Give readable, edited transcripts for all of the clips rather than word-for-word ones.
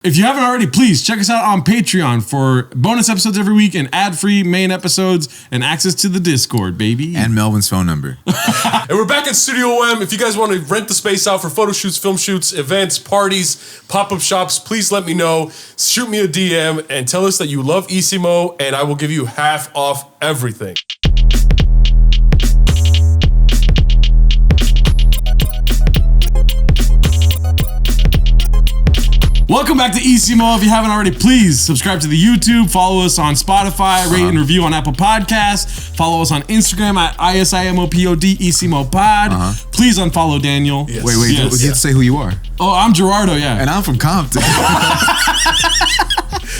If you haven't already, please check us out on Patreon for bonus episodes every week and ad-free main episodes and access to the Discord, baby. And Melvin's phone number. And we're back at Studio M. If you guys want to rent the space out for photo shoots, film shoots, events, parties, pop-up shops, please let me know. Shoot me a DM and tell us that you love Isimo, and I will give you half off everything. Welcome back to Isimo. If you haven't already, please subscribe to the YouTube, follow us on Spotify, rate and review on Apple Podcasts, follow us on Instagram at ISIMOPOD, Isimo Pod. Please unfollow Daniel. Yes. Wait, you have to say who you are. Oh, I'm Gerardo, yeah. And I'm from Compton.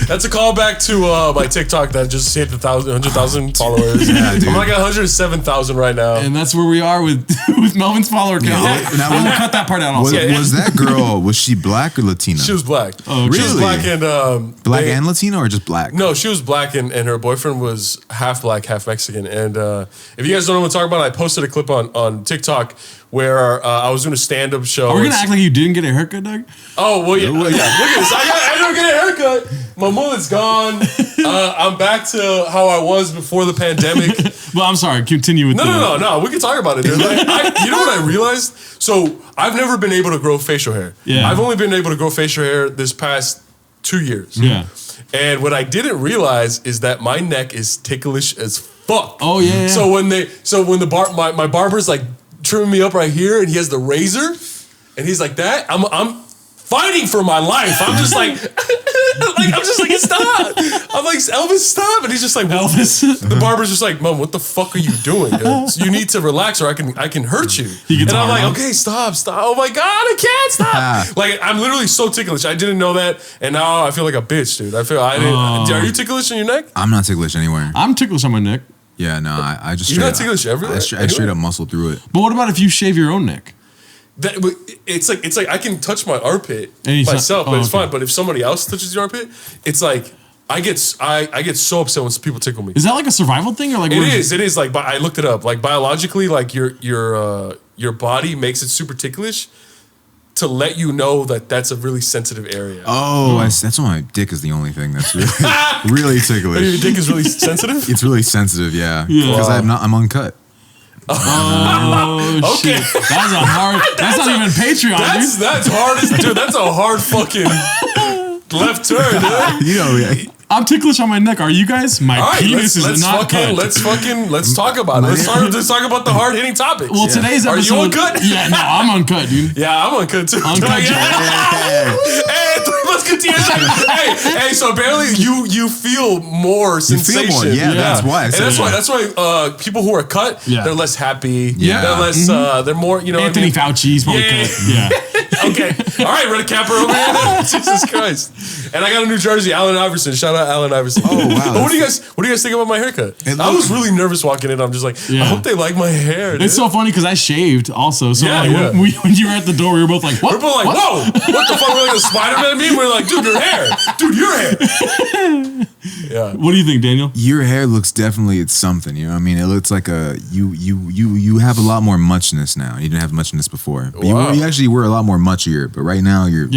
That's a callback to my TikTok that just hit 100,000 followers. Yeah, dude. I'm like 107,000 right now. And that's where we are with Melvin's follower count. Now, I'm gonna cut that part out also. Was that girl, was she black or Latina? She was black. Oh, okay. She was black and... Black and Latino or just black? No, she was black and her boyfriend was half black, half Mexican. And if you guys don't know what I'm talking about, I posted a clip on TikTok where I was doing a stand-up show. Are we gonna act like you didn't get a haircut, Doug? Oh, well, yeah. Look at this. I don't get a haircut. My mullet's gone. I'm back to how I was before the pandemic. Well, I'm sorry. Continue with No. We can talk about it, dude. Like, you know what I realized? So I've never been able to grow facial hair. Yeah. I've only been able to grow facial hair this past 2 years. Yeah. And what I didn't realize is that my neck is ticklish as fuck. Oh, yeah. So when my barber's like trimming me up right here and he has the razor and he's like that, I'm fighting for my life. I'm just like, stop. I'm like, Elvis, stop. And he's just like, Elvis. The barber's just like, Mom, what the fuck are you doing, dude? So you need to relax or I can hurt you. And I'm like, okay, stop. Oh my God, I can't stop. Like, I'm literally so ticklish. I didn't know that. And now I feel like a bitch, dude. Are you ticklish in your neck? I'm not ticklish anywhere. I'm ticklish on my neck. Yeah, no, I just You're not ticklish everywhere? I straight up muscle through it. But what about if you shave your own neck? It's like I can touch my armpit And myself, but it's okay. fine. But if somebody else touches your armpit, it's like I get so upset when people tickle me. Is that like a survival thing or like? It is like, but I looked it up. Like biologically, like your body makes it super ticklish to let you know that that's a really sensitive area. Oh, that's why my dick is the only thing that's really, really ticklish. Your dick is really sensitive? It's really sensitive, yeah. Yeah. Because I'm uncut. Oh, Okay. shit. That's a hard. That's not even Patreon, dude. That's hard, dude. That's a hard fucking left turn, dude. You know, yeah. I'm ticklish on my neck. Are you guys? My All right, penis is not cut. let's talk about it. Let's talk about the hard hitting topics. Well, today's episode. Are you uncut? Yeah, no, I'm uncut, dude. Yeah, I'm uncut too. Uncut. Hey, let's continue. Hey, so apparently you feel more sensation. You feel more, yeah. That's why. And that's why people who are cut, they're less happy. Yeah. They're less. They're more. You know, Anthony Fauci's probably cut. Yeah. Okay. All right, red capper over here. Jesus Christ. And I got a New Jersey, Allen Iverson. Shout out Allen Iverson. Oh wow. But what do you guys think about my haircut? I was really nervous walking in. I'm just like, I hope they like my hair. Dude. It's so funny because I shaved also. So Yeah, like, yeah. when you were at the door, we were both like, what? We're both like, whoa, what the fuck? We're like a Spider-Man meme. We're like, dude, your hair. Dude, your hair. Yeah. What do you think, Daniel? Your hair looks definitely, it's something, you know what I mean? It looks like you have a lot more muchness now. You didn't have muchness before. But Wow. you actually were a lot more muchier, but right now you're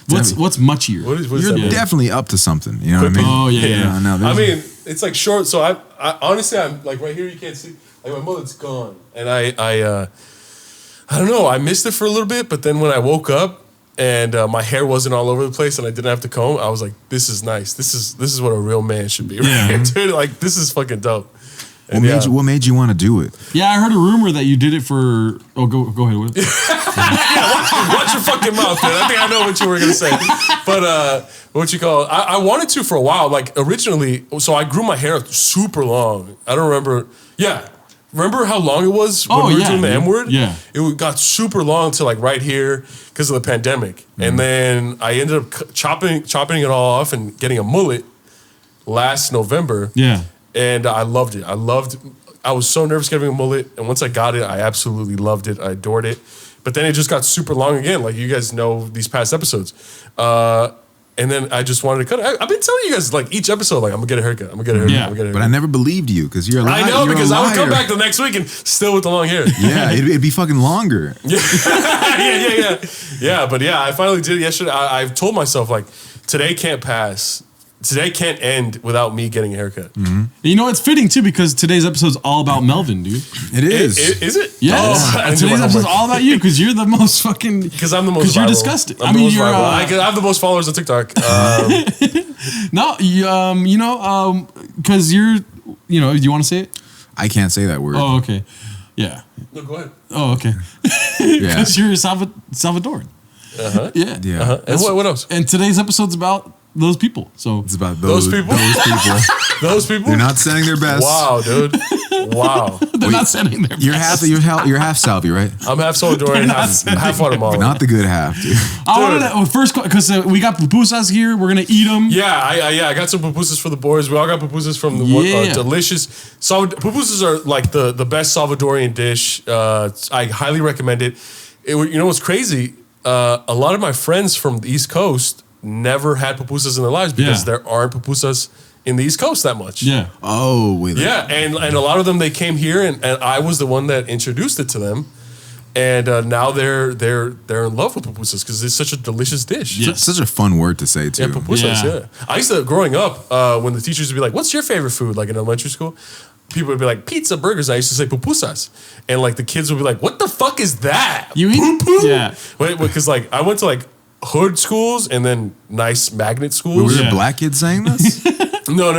What's muchier? What is you're that mean? definitely up to something, you know what I mean? Oh, yeah. No, I mean, it's like short. So I honestly, I'm like right here. You can't see. Like my mullet's gone, and I don't know. I missed it for a little bit, but then when I woke up and my hair wasn't all over the place and I didn't have to comb, I was like, this is nice. This is what a real man should be. Right? Dude, like this is fucking dope. And what made you want to do it? Yeah, I heard a rumor that you did it for. Oh, go ahead with it. Watch your fucking mouth, dude. I think I know what you were gonna say. But what you call? I wanted to for a while. Like originally, so I grew my hair super long. I don't remember. Yeah, remember how long it was when we were doing the M word? Yeah, it got super long to like right here because of the pandemic, and then I ended up chopping it all off and getting a mullet last November. Yeah. And I loved it. I was so nervous getting a mullet. And once I got it, I absolutely loved it. I adored it. But then it just got super long again. Like you guys know these past episodes. And then I just wanted to cut it. I've been telling you guys like each episode, like I'm going to get a haircut. I'm going to get a haircut. Yeah. I'm gonna get a haircut. But I never believed you because you're a liar. I know, you're because I would come liar. back the next week and still with the long hair. Yeah, it'd be fucking longer. Yeah, but yeah, I finally did it yesterday. I told myself like, today can't pass. Today can't end without me getting a haircut. Mm-hmm. You know, it's fitting too because today's episode is all about Melvin, dude. It is. Is it? Yeah. Oh, Today's episode is all about you because you're the most fucking. Because I'm the most. Because you're viral. disgusting. I mean, you're. I have the most followers on TikTok. No, because you're. You know, do you want to say it? I can't say that word. Oh, okay. Yeah. No, go ahead. Oh, okay. Yeah. Because you're Salvadoran. Uh-huh. Yeah. Yeah. Uh-huh. And what else? And today's episode's about those people. So It's about Those people? Those people. Those people? They're not sending their best. Wow, dude. Wow. they're not sending their You're best. you're half Salvi, right? I'm half Salvadorian, half Guatemalan. Not the good half, dude. I wanted to first because we got pupusas here. We're gonna eat them. Yeah, I got some pupusas for the boys. We all got pupusas from the Yeah. delicious. Pupusas are like the best Salvadorian dish. I highly recommend it. You know what's crazy? A lot of my friends from the East Coast never had pupusas in their lives because there aren't pupusas in the East Coast that much. Yeah. Oh, wait. Yeah, and a lot of them, they came here and I was the one that introduced it to them. And now they're in love with pupusas because it's such a delicious dish. Yeah. Such a fun word to say, too. Yeah, pupusas, Yeah. yeah. I used to, growing up, when the teachers would be like, what's your favorite food? Like in elementary school, people would be like, pizza, burgers. I used to say pupusas. And like the kids would be like, what the fuck is that? You eat? Poo-poo? Yeah. Because like I went to like hood schools and then nice magnet Were schools. there Yeah. black kids saying this? No.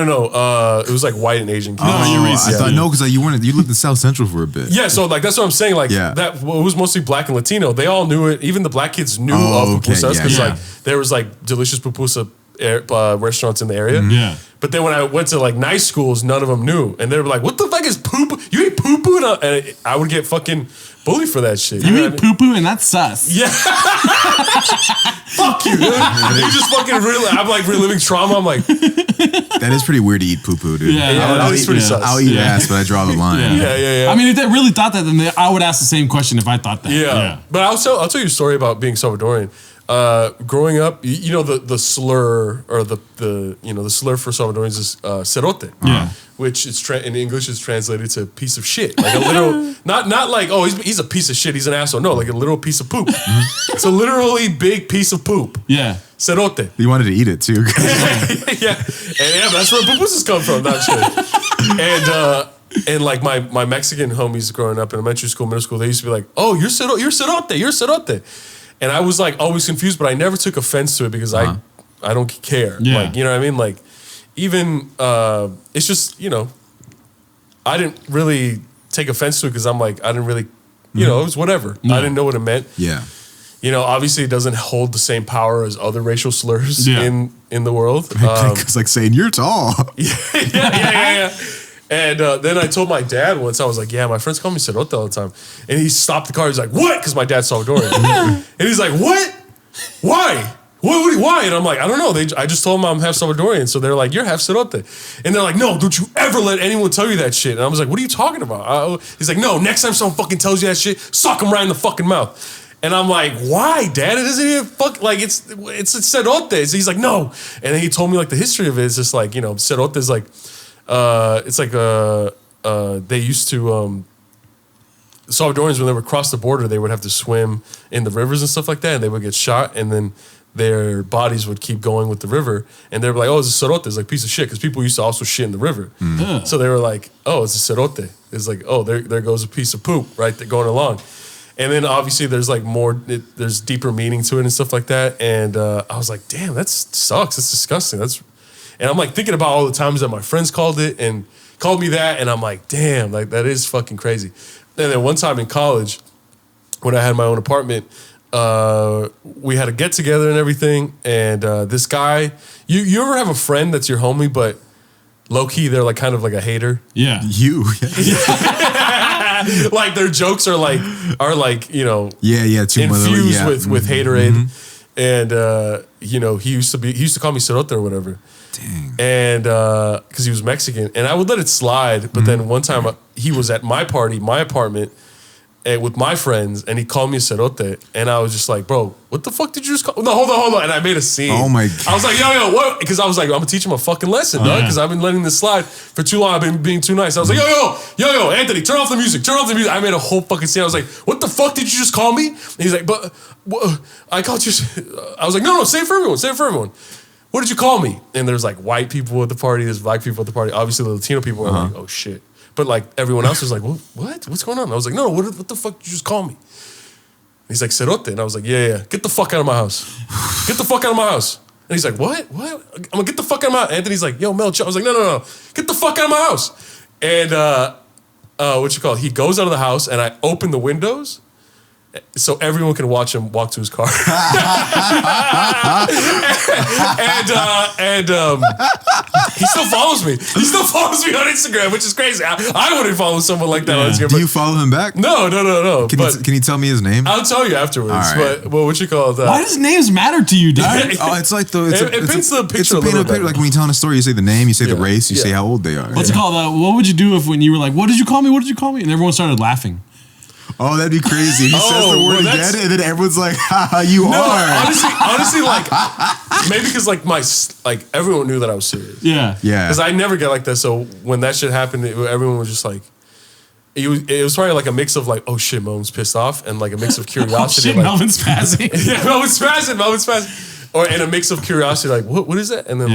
It was like white and Asian kids. Oh, you're racist. I thought, no, because you lived in South Central for a bit. Yeah, so like that's what I'm saying. Like Yeah. that it was mostly black and Latino. They all knew it. Even the black kids knew Oh, of okay, pupusas because yeah. like there was like delicious pupusa restaurants in the area. Yeah. But then when I went to like nice schools, none of them knew, and they were like, "What the fuck is poo? You eat poo poo?" And I would get fucking bullied for that shit. You know eat what I mean? poo poo and that's sus. Yeah. Fuck you, dude. You just fucking I'm like reliving trauma. I'm like, That is pretty weird to eat poo-poo, dude. Yeah, that is pretty sus. I'll eat Yeah. ass, but I draw the line. Yeah. I mean, if they really thought that, then I would ask the same question if I thought that. Yeah. But I'll tell you a story about being Salvadorian. Growing up, you know the slur or the slur for Salvadorians is cerote. Yeah. Which is in English is translated to piece of shit. Like a literal, not like, oh, he's a piece of shit, he's an asshole. No, like a literal piece of poop. It's a literally big piece of poop. Yeah. Cerote. You wanted to eat it, too. Yeah. And that's where pupusas come from, not shit. And like my Mexican homies growing up in elementary school, middle school, they used to be like, oh, you're cerote. And I was like always confused, but I never took offense to it because I don't care. Yeah. Like, you know what I mean? Like, even it's just, you know, I didn't really take offense to it because I'm like, I didn't really, you know, it was whatever. Yeah. I didn't know what it meant. Yeah. You know, obviously it doesn't hold the same power as other racial slurs Yeah. in the world. It's like saying, you're tall. Yeah. And then I told my dad once, I was like, yeah, my friends call me cerote all the time. And he stopped the car. He's like, what? Because my dad's Salvadorian. And he's like, what? Why? Why? And I'm like, I don't know. I just told them I'm half Salvadorian. So they're like, you're half cerote. And they're like, no, don't you ever let anyone tell you that shit. And I was like, what are you talking about? He's like, no, next time someone fucking tells you that shit, sock him right in the fucking mouth. And I'm like, why, Dad? It doesn't even like it's cerote. He's like, no. And then he told me like the history of it. It's just like, you know, cerote is like, it's like they used to Salvadorians, when they would cross the border, they would have to swim in the rivers and stuff like that, and they would get shot, and then their bodies would keep going with the river, and they were like, oh, it's a cerote. It's like piece of shit, because people used to also shit in the river. Yeah. So they were like, oh, it's a cerote. It's like, oh, there goes a piece of poop right there going along. And then obviously there's like there's deeper meaning to it and stuff like that. And I was like, damn, that sucks. That's disgusting. And I'm like thinking about all the times that my friends called me that, and I'm like, damn, like that is fucking crazy. And then one time in college, when I had my own apartment, we had a get together and everything. And this guy, you ever have a friend that's your homie, but low key they're like kind of like a hater? Yeah. You. Like their jokes are like you know, Yeah. Too infused much. with haterade. And you know, he used to call me cerote or whatever. Dang. And because he was Mexican, and I would let it slide. But then one time he was at my party, my apartment, and with my friends, and he called me a cerote, and I was just like, bro, what the fuck did you just call? No, hold on, and I made a scene. Oh my God. I was like, yo, what? Because I was like, I'm gonna teach him a fucking lesson, dog. yeah. Because I've been letting this slide for too long. I've been being too nice. I was like, yo, Anthony, turn off the music. I made a whole fucking scene. I was like, what the fuck did you just call me? And he's like, but I called you. I was like, no, say it for everyone. what did you call me? And there's like white people at the party, there's black people at the party. Obviously, the Latino people are like, oh shit. But like everyone else was like, what? What's going on? I was like, no, what the fuck did you just call me? He's like, Cerote. And I was like, yeah. Get the fuck out of my house. Get the fuck out of my house. And he's like, what? I'm gonna get the fuck out of my house. Anthony's like, yo, Mel, chill. I was like, no. Get the fuck out of my house. And he goes out of the house and I open the windows so everyone can watch him walk to his car. and he still follows me. He still follows me on Instagram, which is crazy. I wouldn't follow someone like that on Instagram. Do you follow him back? No. Can you tell me his name? I'll tell you afterwards. Right. But what you call that? Why does names matter to you, dog? It's like it paints the picture a little bit. Like when you tell a story, you say the name, you say the race, you say how old they are. What's it called? What would you do when you were like, what did you call me? What did you call me? And everyone started laughing. Oh, that'd be crazy. He says the word again, and then everyone's like, "Ha, you are." Honestly, like maybe because like everyone knew that I was serious. Yeah. Because I never get like that. So when that shit happened, everyone was just like, it was probably like a mix of like, oh shit, Melvin's pissed off, and like a mix of curiosity. Oh shit, like, Melvin's passing. Yeah, Melvin's passing. Or in a mix of curiosity, like what is that? And then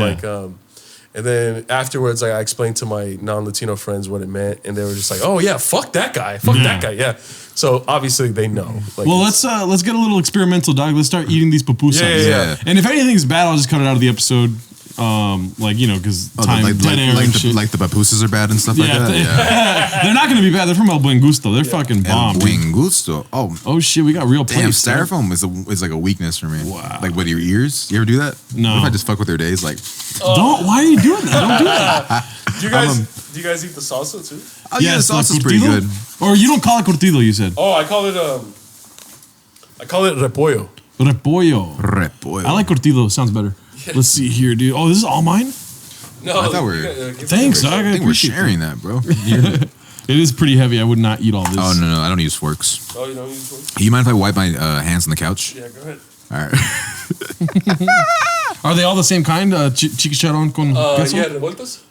and then afterwards, I explained to my non-Latino friends what it meant, and they were just like, "Oh yeah, fuck that guy, that guy." Yeah. So obviously they know. Like, well, let's get a little experimental, dog. Let's start eating these pupusas. Yeah. And if anything's bad, I'll just cut it out of the episode. Because time dead air and shit. Like the pupusas are bad and stuff like that. Yeah. They're not gonna be bad. They're from El Buen Gusto. They're fucking bomb. El Buen Gusto. Oh shit, we got real plates. Damn, styrofoam is like a weakness for me. Wow. Like with your ears. You ever do that? No. What if I just fuck with their days? Like, don't. Why are you doing that? Don't do that. Do you guys eat the salsa too? Oh yeah, the sauce is pretty good. Or you don't call it curtido, you said. Oh, I call it repollo. Repollo. I like curtido. Sounds better. Yeah. Let's see here, dude. Oh, this is all mine? No, I thought we were. Thanks, dog. I think we're sharing that, bro. It is pretty heavy. I would not eat all this. Oh no, I don't use forks. Oh, you don't use forks? You mind if I wipe my hands on the couch? Yeah, go ahead. All right. Are they all the same kind? Chicharrón con queso? Yeah, revueltas.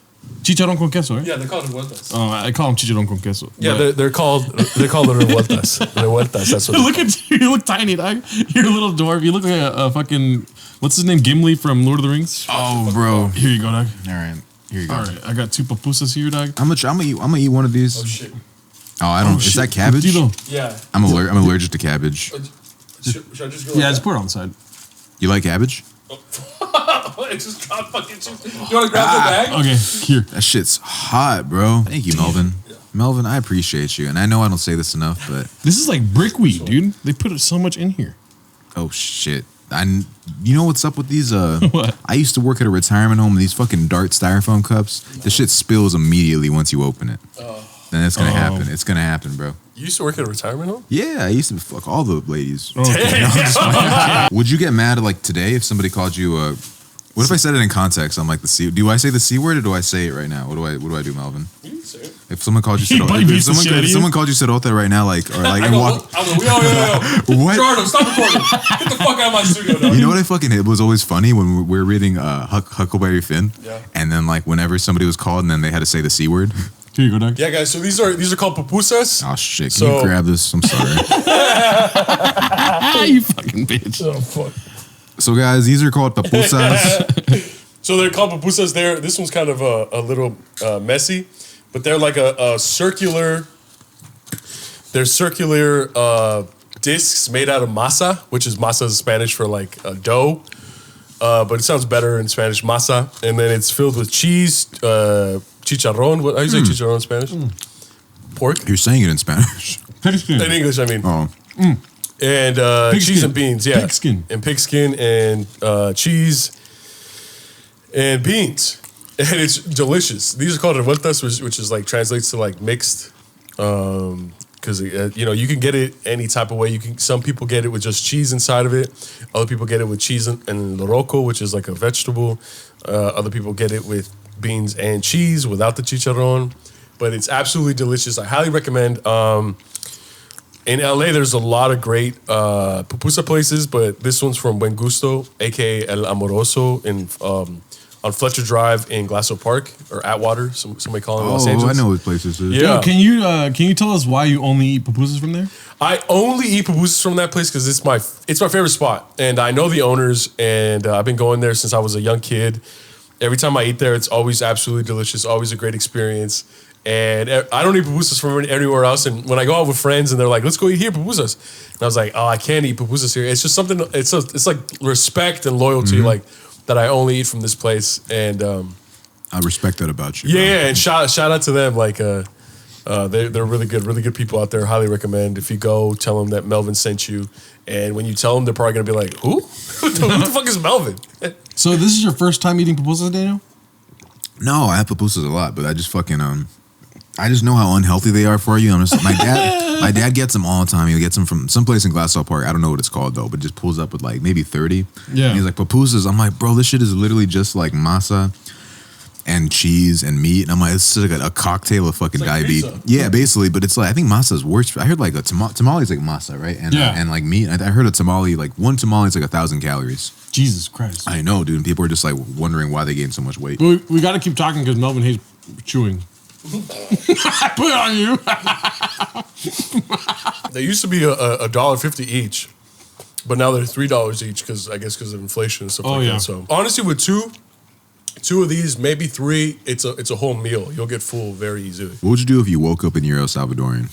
Chicharrón con queso, right? Yeah, they're called revueltas. Oh, I call them chicharrón con queso. Yeah, they're called revueltas. Revueltas. That's what. Look at you. You look tiny, dog. You're a little dwarf. You look like a fucking. What's his name? Gimli from Lord of the Rings. Oh, bro. Here you go, dog. All right. Here you go. All right. I got 2 pupusas here, dog. I'm gonna eat one of these. Oh shit. Oh, I don't. Is that cabbage? Curtido. Yeah. I'm allergic to cabbage. Should I just go? Yeah, just put it on the side. You like cabbage? It just dropped fucking cheese. You want to grab the bag? Okay, here. That shit's hot, bro. Thank you, Melvin. Yeah. Melvin, I appreciate you, and I know I don't say this enough, but this is like brickweed, dude. They put so much in here. Oh shit. You know what's up with these? What? I used to work at a retirement home. And these fucking Dart styrofoam cups. The shit spills immediately once you open it. Then it's gonna happen. It's gonna happen, bro. You used to work at a retirement home? Yeah, I used to fuck all the ladies. Okay. Would you get mad like today if somebody called you? What if I said it in context? I'm like the C. Do I say the C word or do I say it right now? What do I do, Melvin? You can say it. If someone called you, if someone called you Cerote right now, like or like, I go, yo. What? Jordan, stop recording. Get the fuck out of my studio, dog. You know what I fucking hit was always funny when we were reading Huckleberry Finn, and then like whenever somebody was called and then they had to say the C word. Here you go, dog. Yeah, guys. So these are called pupusas. Oh shit! Can you grab this? I'm sorry. You fucking bitch. Oh fuck. So guys, these are called pupusas. So they're called pupusas. This one's kind of a little messy, but they're like a circular. They're circular discs made out of masa, which is masa is Spanish for like dough, but it sounds better in Spanish, masa. And then it's filled with cheese, chicharrón. How do you say chicharrón in Spanish? Pork. You're saying it in Spanish. Pigskin. In English, I mean. Oh. And cheese and beans, yeah. Pigskin. And pigskin and cheese and beans. And it's delicious. These are called revueltas, which is like translates to like mixed. Because you can get it any type of way. Some people get it with just cheese inside of it. Other people get it with cheese and loroco, which is like a vegetable. Other people get it with beans and cheese without the chicharrón. But it's absolutely delicious. I highly recommend. In LA, there's a lot of great pupusa places, but this one's from Buen Gusto, aka El Amoroso, on on Fletcher Drive in Glassell Park or Atwater, somebody call it in Los Oh, I Angeles. know what places is. Yeah. Yo, can you tell us why you only eat pupusas from there? I only eat pupusas from that place because it's my favorite spot, and I know the owners, and I've been going there since I was a young kid. Every time I eat there, it's always absolutely delicious, always a great experience. And I don't eat pupusas from anywhere else. And when I go out with friends and they're like, let's go eat here, pupusas. And I was like, oh, I can't eat pupusas here. It's just something, it's like respect and loyalty, like that I only eat from this place. And I respect that about you. yeah, and shout out to them. Like, they're really good people out there. Highly recommend. If you go, tell them that Melvin sent you. And when you tell them, they're probably going to be like, who? Who the fuck is Melvin? So this is your first time eating pupusas, Daniel? No, I have pupusas a lot, but I just fucking I just know how unhealthy they are for you. I'm just my dad gets them all the time. He gets them from someplace in Glassell Park. I don't know what it's called though, but just pulls up with like maybe 30. Yeah. And he's like pupusas. I'm like, bro, this shit is literally just like masa and cheese and meat. And I'm like, it's like a cocktail of fucking like diabetes. pizza. Yeah, basically. But it's like I think masa is worse. I heard like a tamale is like masa, right? And Yeah. and like meat. I heard a tamale, like one tamale is like 1,000 calories. Jesus Christ. I know, dude. And people are just like wondering why they gained so much weight. We got to keep talking because Melvin hates chewing. I put it on you. They used to be $1.50 each, but now they're $3 each because of inflation and stuff like yeah. that. So honestly, with two of these, maybe three, it's a whole meal. You'll get full very easily. What would you do if you woke up and you're El Salvadorian?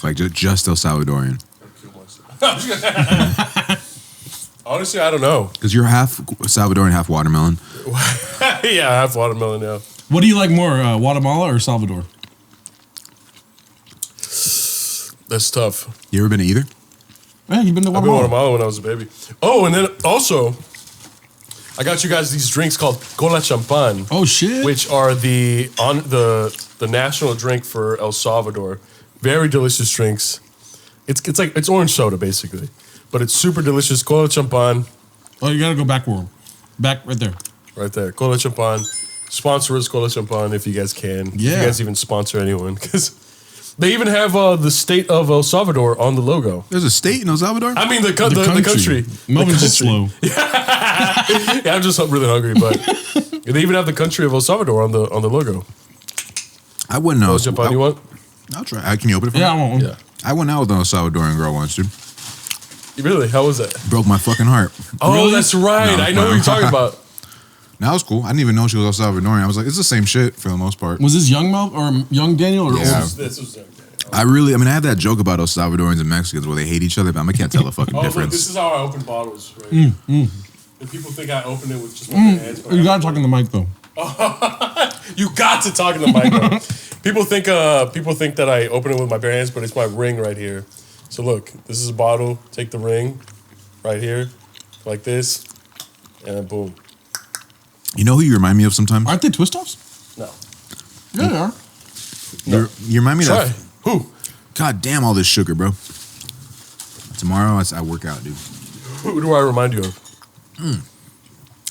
Like just El Salvadorian? Honestly, I don't know. Because you're half Salvadoran, half watermelon. Yeah, I have watermelon now. What do you like more, Guatemala or Salvador? That's tough. You ever been to either? Yeah, you've been to I've been to Guatemala. Guatemala when I was a baby. Oh, and then also, I got you guys these drinks called Cola Champan. Oh shit! Which are the national drink for El Salvador. Very delicious drinks. It's orange soda basically, but it's super delicious. Cola Champan. Oh, you gotta go backward. Back right there. Right there. Cola Champan. Sponsor us, Cola Champan, if you guys can. If Yeah. you guys even sponsor anyone, because they even have the state of El Salvador on the logo. There's a state in El Salvador? I mean the country. Melvin's The just country. slow. Yeah, I'm just really hungry, but they even have the country of El Salvador on the logo. I wouldn't know. Cola Champan, you want? I'll try. Can you open it for Yeah, I me? want one. Yeah. I went out with a Salvadoran girl once, dude. Really? How was that? Broke my fucking heart. Oh, Really? that's right. No. I know what you're talking about. That was cool. I didn't even know she was El Salvadorian. I was like, it's the same shit for the most part. Was this young Mel or young Daniel or Yeah. old? This was I have that joke about El Salvadorians and Mexicans where they hate each other, but I can't tell the fucking Oh, look, difference. this is how I open bottles, right? And people think I open it with just my hands. But You gotta talk in the mic though. You got to talk in the mic. Bro. People think that I open it with my bare hands, but it's my ring right here. So look, this is a bottle. Take the ring, right here, like this, and then boom. You know who you remind me of sometimes? Aren't they twist offs? No, Yeah, they are. You remind me try. of Who? God damn all this sugar, bro. Tomorrow I work out, dude. Who do I remind you of?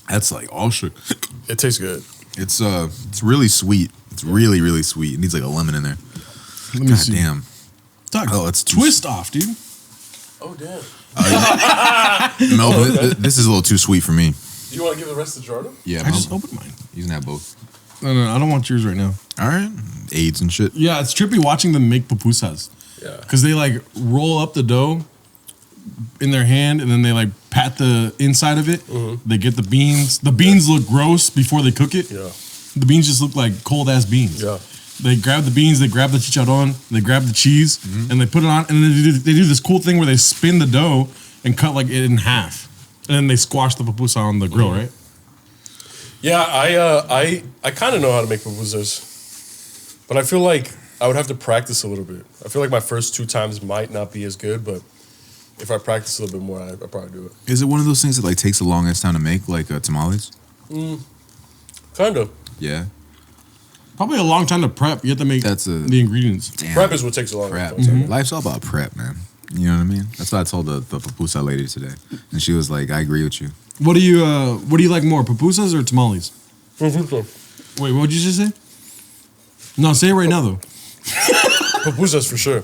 That's like all sugar. It tastes good. It's really sweet. It's really, really sweet. It needs like a lemon in there. Let me God see. damn. Doug, Oh, it's too- twist off, dude. Oh damn. No, this is a little too sweet for me. Do you want to give the rest to Jordan? Yeah, I just opened mine. you can have both. No, I don't want yours right now. All right. AIDS and shit. Yeah, it's trippy watching them make pupusas. Yeah. Because they like roll up the dough in their hand and then they like pat the inside of it. They get the beans. The beans look gross before they cook it. Yeah. The beans just look like cold ass beans. Yeah. They grab the beans, they grab the chicharron, they grab the cheese, and they put it on, and then they do this cool thing where they spin the dough and cut like it in half, and then they squash the pupusa on the grill, right? Yeah, I kind of know how to make pupusas, but I feel like I would have to practice a little bit. I feel like my first 2 times might not be as good, but if I practice a little bit more, I'd probably do it. Is it one of those things that like takes the longest time to make, like tamales? Kind of. Yeah. Probably a long time to prep. You have to make the ingredients. Damn. Prep is what takes a long Prep. time. Life's all about prep, man. You know what I mean? That's what I told the pupusa lady today, and she was like, "I agree with you." What do you like more, pupusas or tamales? Wait, what did you just say? No, say it right now though. Pupusas for sure.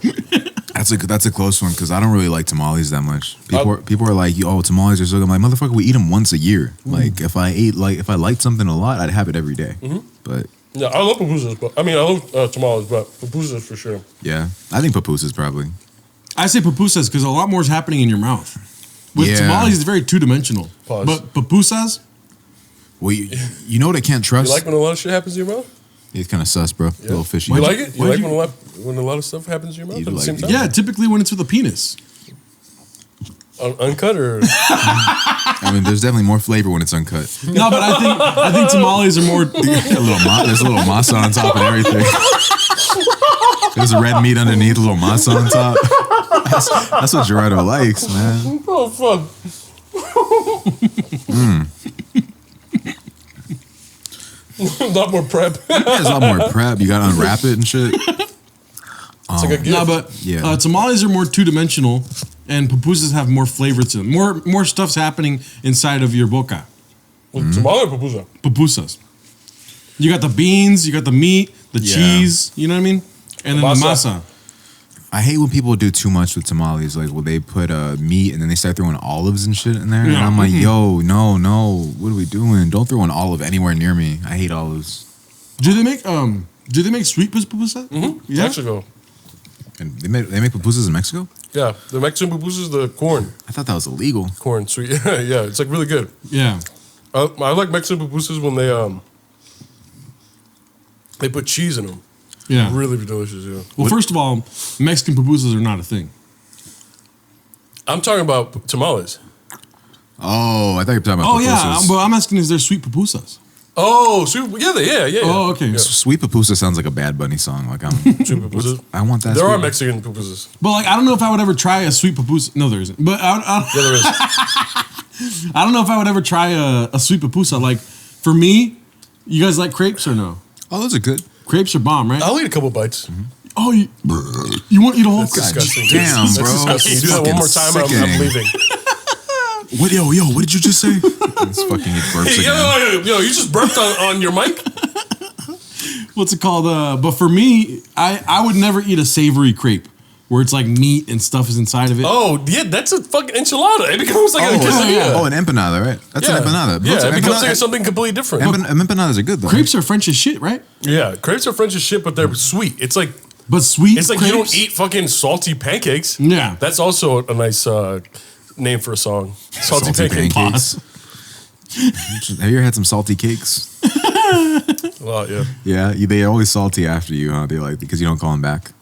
That's That's a close one because I don't really like tamales that much. People are like, "Oh, tamales are so good." I'm like, motherfucker, we eat them once a year. Like if I liked something a lot, I'd have it every day. But Yeah, I love pupusas, but I love tamales, but pupusas for sure. yeah, I think pupusas probably. I say pupusas because a lot more is happening in your mouth. With tamales, it's very two-dimensional. Pause. But pupusas, Well, you know what I can't trust? You like when a lot of shit happens in your mouth? It's kind of sus, bro. A little fishy. You like it? You like when a lot of stuff happens in your mouth You at the like same it. time? yeah, typically when it's with a penis. Uncut or? I mean, there's definitely more flavor when it's uncut. No, but I think tamales are more. There's a little masa on top and everything. There's a red meat underneath, a little masa on top. That's what Gerardo likes, man. Oh fuck! A lot more prep. There's a lot more prep. You gotta unwrap it and shit. It's like a gift. No, but tamales are more two-dimensional, and pupusas have more flavor to them. More stuff's happening inside of your boca. Tamale or pupusa? Pupusas. You got the beans, you got the meat, the cheese. You know what I mean? And then the masa. I hate when people do too much with tamales. Like, they put meat and then they start throwing olives and shit in there. And I'm like, yo, no, what are we doing? Don't throw an olive anywhere near me. I hate olives. Do they make sweet pupusa? Yeah, Mexico. And they make pupusas in Mexico? Yeah, the Mexican pupusas, the corn, I thought that was illegal. corn sweet. Yeah, it's like really good. Yeah. I like Mexican pupusas when they put cheese in them. Yeah. Really delicious. Yeah. Well, first of all, Mexican pupusas are not a thing. I'm talking about tamales. Oh, I thought you were talking about Oh yeah, pupusas. but I'm asking, is there sweet pupusas? Oh, sweet. Yeah. Oh, okay. Yeah. Sweet pupusa sounds like a Bad Bunny song. Like Sweet pupusas. I want that. There sweet are Mexican pupusas. But like, I don't know if I would ever try a sweet pupusa. No, there isn't. But Yeah, there is. I don't know if I would ever try a sweet pupusa. Like, for me, you guys like crepes or no? Oh, those are good. Crepes are bomb, right? I'll eat a couple bites. Oh, you won't eat a whole That's crab? disgusting. Damn, That's bro. disgusting. You do that Fucking one more time, I'm sickening. leaving. What, yo, what did you just say? It's fucking burps Hey, again. yo, you just burped on your mic? What's it called? But for me, I would never eat a savory crepe where it's like meat and stuff is inside of it. Oh, yeah, that's a fucking enchilada. It becomes like a quesadilla. Oh, an empanada, right? That's an empanada. Yeah, it becomes like Empanada- something completely different. Empanadas are good though. Crepes are French as shit, right? Yeah, crepes are French as shit, but they're sweet. It's like But you crepes, don't eat fucking salty pancakes. Yeah. That's also a nice name for a song. Salty, Salty pancake. pancakes. Have you ever had some salty cakes? Well, yeah. Yeah, they always salty after you, huh? They like because you don't call them back.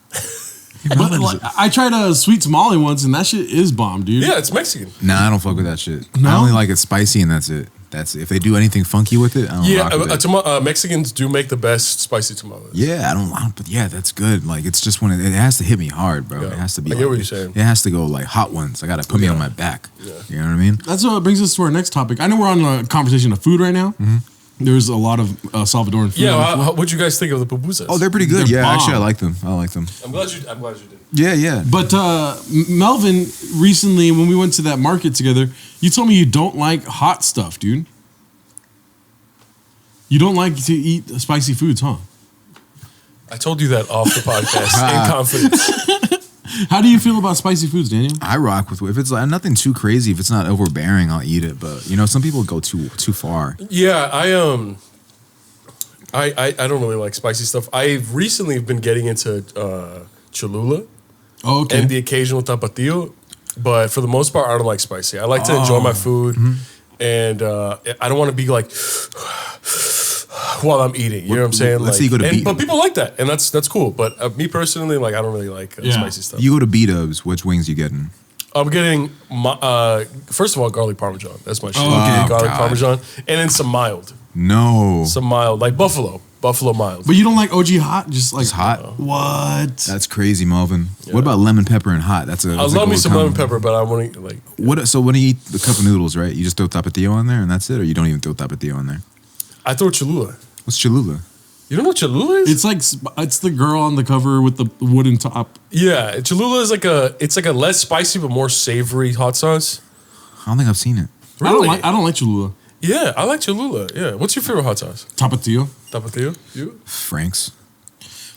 But like, I tried a sweet tamale once, and that shit is bomb, dude. Yeah, it's Mexican. Nah, I don't fuck with that shit. No? I only like it spicy, and that's it. That's it. If they do anything funky with it, I don't rock with it. Mexicans do make the best spicy tamales. Yeah, I don't. But yeah, that's good. Like it's just when it has to hit me hard, bro. Yeah. It has to be. I get what you're saying. It has to go like hot ones. I gotta put me on my back. Yeah. You know what I mean? That's what brings us to our next topic. I know we're on a conversation of food right now. There's a lot of Salvadoran food. Yeah, what'd you guys think of the pupusas? Oh, they're pretty good. They're yeah, bomb. actually, I like them. I like them. I'm glad you did. Yeah. But Melvin, recently when we went to that market together, you told me you don't like hot stuff, dude. You don't like to eat spicy foods, huh? I told you that off the podcast in confidence. How do you feel about spicy foods, Daniel? I rock with if it's like nothing too crazy. If it's not overbearing, I'll eat it. But you know, some people go too far. Yeah, I don't really like spicy stuff. I've recently been getting into Cholula Oh, okay. and the occasional tapatio, but for the most part, I don't like spicy. I like to enjoy my food, and I don't want to be like while I'm eating. You know what I'm saying? Let's say you go to but people like that, and that's cool. But me personally, like I don't really like spicy stuff. You go to B-Dubs, which wings you getting? I'm getting first of all garlic parmesan. That's my shit. okay. Garlic God. parmesan, and then some mild like buffalo mild. But you don't like OG hot? Just like It's hot. What? That's crazy, Melvin. What about lemon pepper and hot? That's a. I that's a love me gold some combo. lemon pepper, but I want to like. What? So when you eat the cup of noodles, right? You just throw tapatio on there and that's it, or you don't even throw tapatio on there? I throw Cholula. What's Cholula? You don't know what Cholula is? It's the girl on the cover with the wooden top. Yeah, Cholula is like a less spicy but more savory hot sauce. I don't think I've seen it. Really? I don't like Cholula. Yeah, I like Cholula. Yeah. What's your favorite hot sauce? Tapatio. Tapatio? You? Frank's.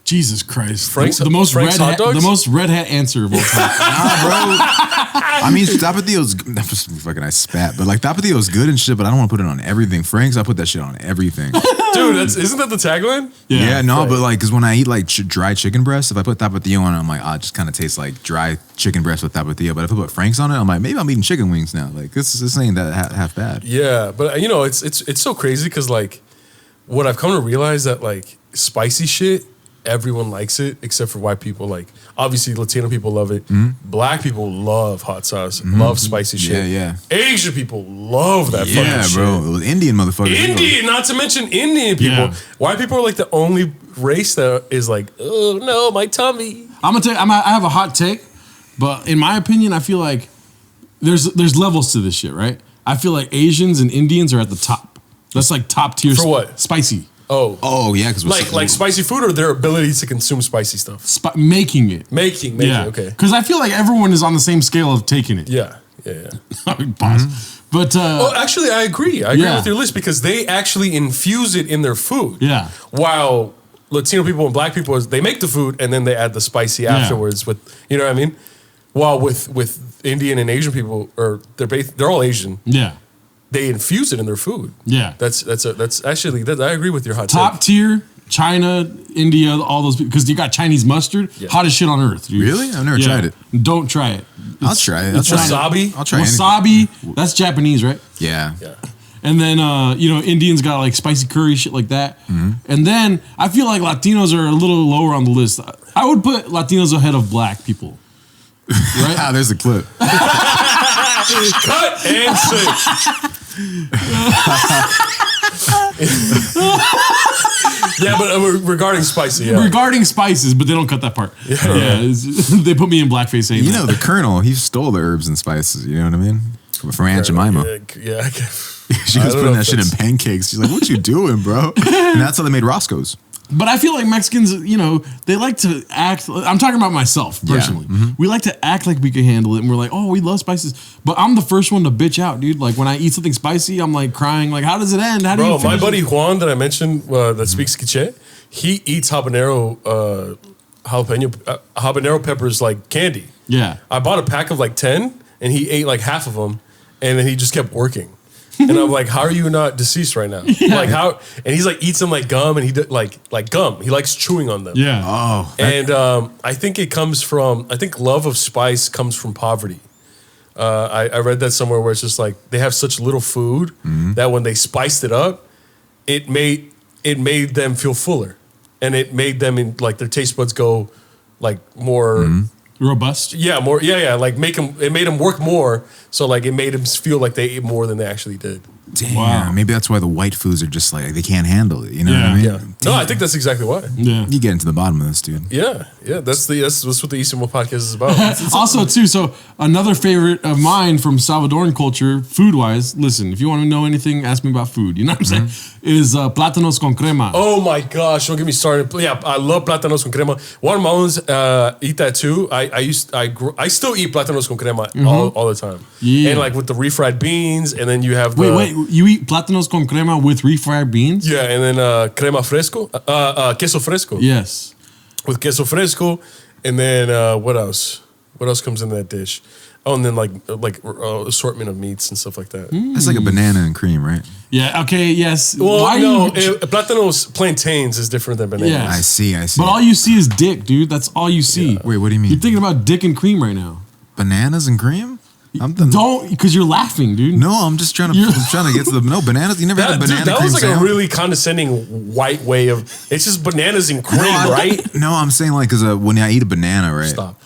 Jesus Christ. Frank's- the most Frank's red hot hat, dogs? the most red hat answer of all time. Nah, bro. I mean, Tapatio's fucking I spat, but like Tapatio's good and shit. But I don't want to put it on everything. Frank's, I put that shit on everything. Dude, isn't that the tagline? Yeah, no, right. but like, cause when I eat like dry chicken breast, if I put Tapatio on it, I'm like, it just kind of tastes like dry chicken breast with Tapatio. But if I put Frank's on it, I'm like, maybe I'm eating chicken wings now. Like this ain't that half bad. Yeah, but you know, it's so crazy because like what I've come to realize that like spicy shit, everyone likes it except for white people. Like obviously Latino people love it. Black people love hot sauce, love spicy shit. Yeah. Asian people love that Yeah, fucking bro. shit. It was Indian motherfuckers. Indian, not to mention Indian people. Yeah. White people are like the only race that is like, oh no, my tummy. I'm gonna tell you, I have a hot take, but in my opinion, I feel like there's levels to this shit, right? I feel like Asians and Indians are at the top. That's like top tier. For what? Spicy. Oh, Yeah, because like spicy food or their ability to consume spicy stuff. Making it. Making, Yeah. okay. Because I feel like everyone is on the same scale of taking it. Yeah. Pause. But Well, actually, I agree. I agree Yeah. with your list because they actually infuse it in their food. Yeah. While Latino people and Black people, they make the food and then they add the spicy afterwards. With you know what I mean. While with Indian and Asian people, or they're all Asian. yeah. They infuse it in their food. Yeah. That's actually I agree with your hot Top take. tier, China, India, all those because you got Chinese mustard, Yeah. hottest shit on earth. Dude. Really? I've never tried it. Don't try it. I'll try it. it's Wasabi? I'll try anything. Wasabi, that's Japanese, right? Yeah. Yeah. And then Indians got like spicy curry shit like that. And then I feel like Latinos are a little lower on the list. I would put Latinos ahead of Black people. Right? Ah, there's a clip. Cut and sing. Yeah, but regarding spicy, yeah. Regarding spices, but they don't cut that part. Yeah, they put me in blackface saying You that. know, the Colonel, he stole the herbs and spices. You know what I mean? From Aunt Jemima. Yeah. She was putting that shit in pancakes. She's like, "What you doing, bro?" And that's how they made Roscoe's. But I feel like Mexicans, they like to act. I'm talking about myself personally. We like to act like we can handle it, and we're like, "Oh, we love spices." But I'm the first one to bitch out, dude. Like when I eat something spicy, I'm like crying. Like, how does it end? How do you Bro, my finish buddy it? Juan that I mentioned that speaks Quiche, he eats habanero peppers like candy. Yeah. I bought a pack of like 10 and he ate like half of them and then he just kept working. And I'm like, how are you not deceased right now? Like how? And he's like eats them like gum and he did like gum. He likes chewing on them. Yeah. Oh, And I think it comes from, I think love of spice comes from poverty. I read that somewhere where it's just like they have such little food that when they spiced it up, it made them feel fuller, and it made them like their taste buds go like more Robust. more like it made them work more. So like it made them feel like they ate more than they actually did. damn. Wow. Maybe that's why the white foods are just like they can't handle it. You know what Yeah. I mean? Yeah. No, I think that's exactly why. Yeah. You get into the bottom of this, dude. Yeah. That's what the Isimo podcast is about. Also, too, so another favorite of mine from Salvadoran culture, food-wise, listen, if you want to know anything, ask me about food, you know what I'm saying? Is plátanos con crema. Oh my gosh! Don't get me started. Yeah, I love plátanos con crema. One of my ones eat that too. I still eat plátanos con crema all the time. Yeah. And like with the refried beans, and then you have the Wait, you eat plátanos con crema with refried beans? yeah, and then crema fresco, queso fresco. Yes. With queso fresco, and then what else? What else comes in that dish? Oh, and then like assortment of meats and stuff like that. It's like a banana and cream, right? Yeah, okay, yes. Well, Why no, you... plátanos plantains is different than bananas. Yeah. I see. But all you see is dick, dude. That's all you see. Wait, what do you mean? You're thinking about dick and cream right now. Bananas and cream? Don't, because you're laughing, dude. No, I'm just trying to get to the bananas. You never had a banana that cream was like sandwich? a really condescending white way of. It's just bananas and cream, right? No, I'm saying like because when I eat a banana, right? Stop.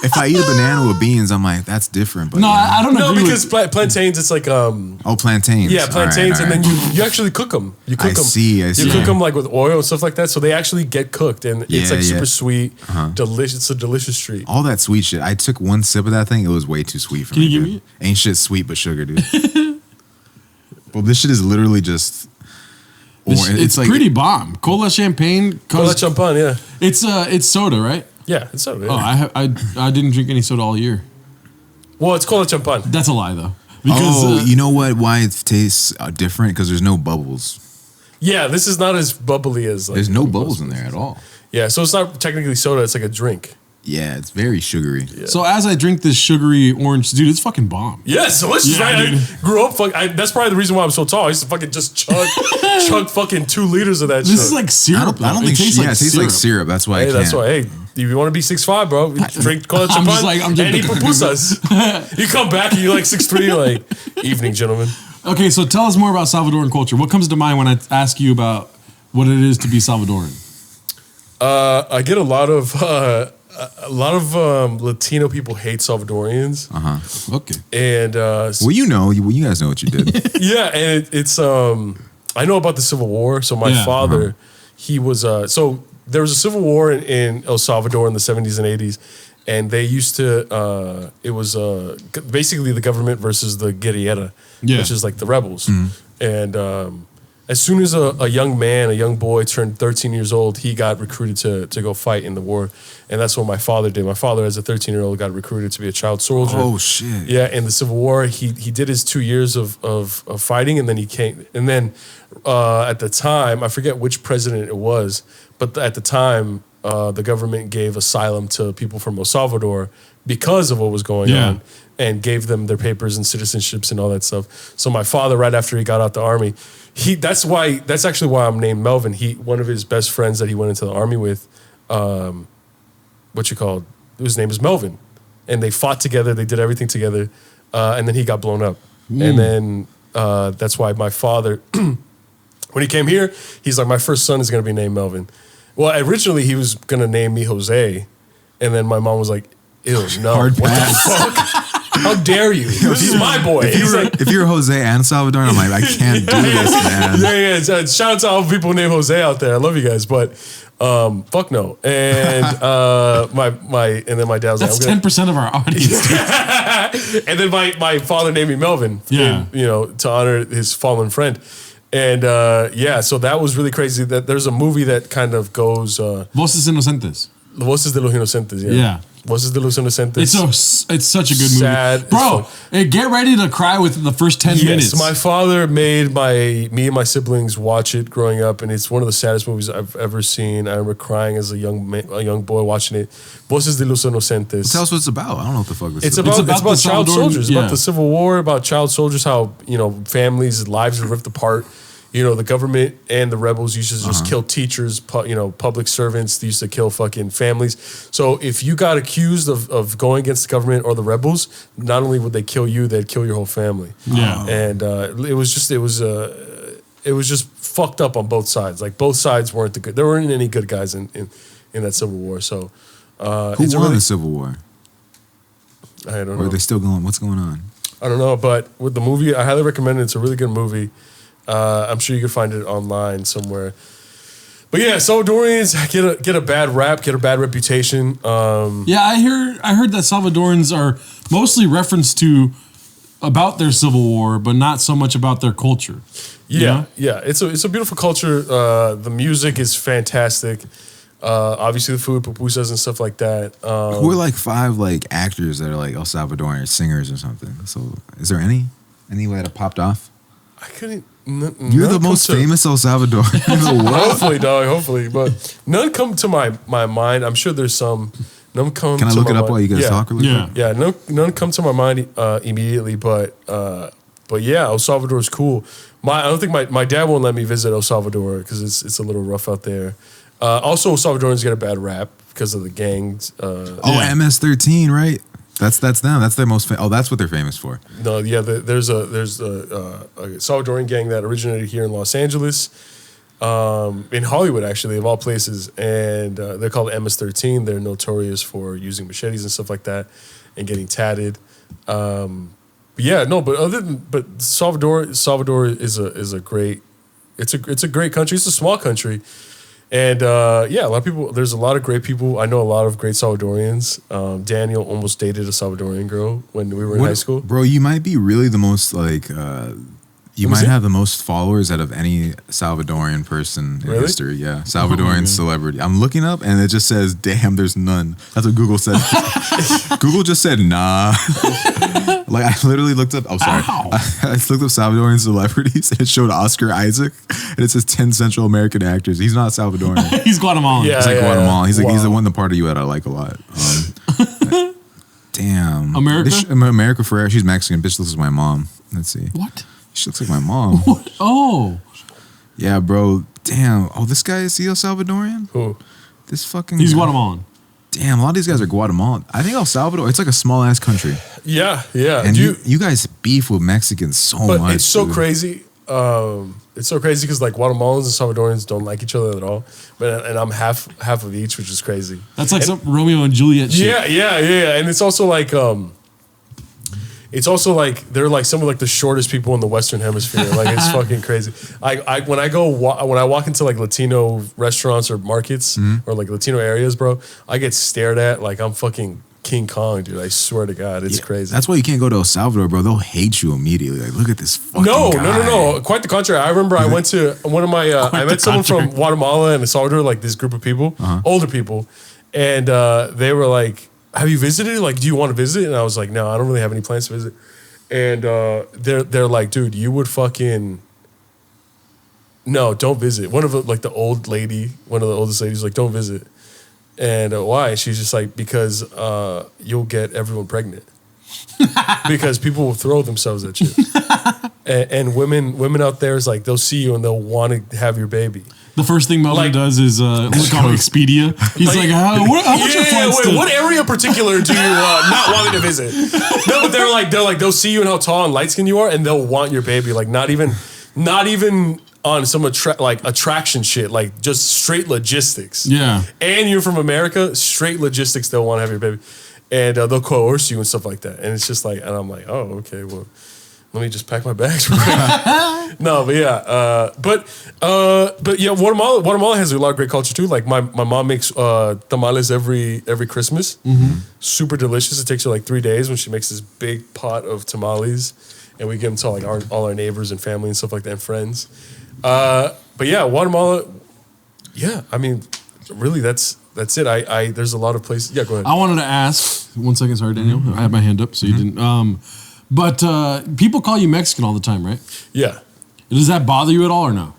If I eat a banana with beans, I'm like that's different. But No, I don't No, agree because with... plantains, it's like plantains. yeah, plantains, All right. and then you actually cook them. You cook I them. see. You cook them like with oil and stuff like that, so they actually get cooked, and it's Yeah, like super yeah. sweet, delicious. It's a delicious treat. all that sweet shit. I took one sip of that thing. It was way too sweet for Can me. you give dude. me Ain't shit sweet but sugar, dude. Well, this shit is literally just. It's like pretty bomb. Cola champagne. Cola champagne, yeah, It's soda, right? yeah, it's so. Yeah. Oh, I didn't drink any soda all year. Well, it's cola champagne. That's a lie, though. Because you know what? Why it tastes different? Because there's no bubbles. Yeah, this is not as bubbly as. Like, There's no bubbles in there at all. Yeah, so it's not technically soda. It's like a drink. Yeah, it's very sugary. Yeah. So as I drink this sugary orange, dude, it's fucking bomb. Yeah, it's delicious, Yeah, right? dude. I grew up. That's probably the reason why I'm so tall. I used to fucking just chug fucking 2 liters of that shit. This is like syrup. I don't though. think it tastes like it tastes like syrup. That's why I Hey, can't. that's why. Hey, if you want to be 6'5", bro, drink cola I'm just champagne like- I'm and just- eat pupusas. You come back and you're like 6'3", you're like, evening, gentlemen. Okay, so tell us more about Salvadoran culture. What comes to mind when I ask you about what it is to be Salvadoran? I get a lot of Latino people hate Salvadorians, Okay. and Well, you guys know what you did. yeah, and it's I know about the Civil War. So my Yeah. father, he was so there was a civil war in El Salvador in the 70s and 80s, and they used to it was basically the government versus the guerrilla, Yeah. which is like the rebels, and as soon as a young boy turned 13 years old, he got recruited to go fight in the war. And that's what my father did. My father, as a 13-year-old, got recruited to be a child soldier. Oh shit! Yeah, in the Civil War, he did his 2 years of fighting, and then he came. And then at the time, I forget which president it was, but at the time, the government gave asylum to people from El Salvador because of what was going on, and gave them their papers and citizenships and all that stuff. So my father, right after he got out the army, that's actually why I'm named Melvin. One of his best friends that he went into the army with, his name is Melvin, and they fought together. They did everything together, and then he got blown up. And then that's why my father, when he came here, he's like, my first son is going to be named Melvin. Well, originally he was going to name me Jose, and then my mom was like, ew, no. Hard What pass. the fuck? How dare you? This is my boy. He's like, If you're Jose and Salvadoran, I'm like, I can't do this, man. yeah. Shout out to all the people named Jose out there. I love you guys, but fuck no. And and then my dad was That's like, 10% of our audience. and then my father named me Melvin, Yeah. to honor his fallen friend. And so that was really crazy. That there's a movie that kind of goes Voces Inocentes. Voces de los Inocentes. Yeah. Voces de los Inocentes. It's such a good movie. Sad. Bro, get ready to cry within the first 10 minutes. My father made me and my siblings watch it growing up, and it's one of the saddest movies I've ever seen. I remember crying as a young boy watching it. Voces de los Inocentes. Tell us what it's about. I don't know what the fuck this It's is. about the child Salvadoran- soldiers, yeah. about the Civil War, about child soldiers, how families' lives are ripped apart. The government and the rebels used to just kill teachers, public servants. They used to kill fucking families. So if you got accused of going against the government or the rebels, not only would they kill you, they'd kill your whole family. Yeah. And it was just fucked up on both sides. Like both sides weren't the good. There weren't any good guys in that Civil War. So Who won the Civil War? I don't Or know. are they still going? What's going on? I don't know, but with the movie, I highly recommend it. It's a really good movie. I'm sure you can find it online somewhere. But yeah, Salvadorians get a bad rap, get a bad reputation. Yeah, I heard that Salvadorans are mostly referenced to about their civil war, but not so much about their culture. Yeah. It's a beautiful culture. The music is fantastic. Obviously, the food, pupusas and stuff like that. Who are like 5 like actors that are like El Salvadorian singers or something? So is there any way that popped off? I couldn't. You're the most famous El Salvador in the world. Hopefully, dog. Hopefully, but none come to my mind. I'm sure there's some. None come. Can I to look my it up mind. while you guys Yeah. talk? Really quick? Yeah, none come to my mind immediately, but yeah, El Salvador is cool. I don't think my dad won't let me visit El Salvador because it's a little rough out there. Also, Salvadorans get a bad rap because of the gangs. Yeah. MS-13, right? That's them. That's their most. That's what they're famous for. No, yeah, there's a Salvadoran gang that originated here in Los Angeles, in Hollywood actually, of all places, and they're called MS-13. They're notorious for using machetes and stuff like that, and getting tatted. But Salvador is a great. It's a great country. It's a small country. And a lot of people. There's a lot of great people. I know a lot of great Salvadorians. Daniel almost dated a Salvadorian girl when we were in high school. Bro, you might be really the most like You might have the most followers out of any Salvadoran person in history. Yeah, Salvadoran celebrity. I'm looking up and it just says, "Damn, there's none." That's what Google said. Google just said, "Nah." Like I literally looked up. Oh, sorry. I looked up Salvadoran celebrities and it showed Oscar Isaac and it says 10 Central American actors. He's not Salvadoran. He's Guatemalan. He's like Guatemalan. He's like he's the one the part of you that I like a lot. Damn. America? America Ferrera. She's Mexican. Bitch looks like my mom. Let's see. What? She looks like my mom. What? Oh. Yeah, bro. Damn. Oh, this guy is he El Salvadorian? Who? This fucking He's guy. Guatemalan. Damn, a lot of these guys are Guatemalan. I think El Salvador, it's like a small ass country. Yeah, yeah. And you guys beef with Mexicans so but much. it's so dude. crazy. It's so crazy because like Guatemalans and Salvadorans don't like each other at all. And I'm half of each, which is crazy. That's like some Romeo and Juliet shit. Yeah. And it's also like they're like some of like the shortest people in the Western Hemisphere. Like it's fucking crazy. When I walk into like Latino restaurants or markets or like Latino areas, bro, I get stared at like I'm fucking King Kong, dude. I swear to God, it's crazy. That's why you can't go to El Salvador, bro. They'll hate you immediately. Like, look at this fucking No. guy. Quite the contrary. I remember I went to one of my. I met someone from Guatemala and El Salvador, like this group of people, older people, and they were like, "Have you visited? Like, do you want to visit?" And I was like, "No, I don't really have any plans to visit." And they're like, "Dude, you would fucking no, don't visit." One of the, like the oldest ladies, was like, "Don't visit." And why? She's just like, because you'll get everyone pregnant. Because people will throw themselves at you. and women out there is like, they'll see you and they'll want to have your baby. The first thing Melvin does is look on Expedia. He's like, how much your flights to? What area in particular do you not want me to visit? No, but they'll see you and how tall and light skinned you are, and they'll want your baby. Like not even on some attraction shit, like just straight logistics. Yeah. And you're from America, straight logistics, they'll want to have your baby. And they'll coerce you and stuff like that. And it's just like, and I'm like, oh, okay, well, let me just pack my bags real quick. No, but yeah. But yeah, Guatemala has a lot of great culture too. Like my mom makes tamales every Christmas. Mm-hmm. Super delicious. It takes her like 3 days when she makes this big pot of tamales. And we give them to like all our neighbors and family and stuff like that and friends. But yeah, Guatemala. Yeah, I mean, really, that's it. There's a lot of places. Yeah, go ahead. I wanted to ask. 1 second, sorry, Daniel. I had my hand up, so you didn't. But people call you Mexican all the time, right? Yeah. Does that bother you at all or no?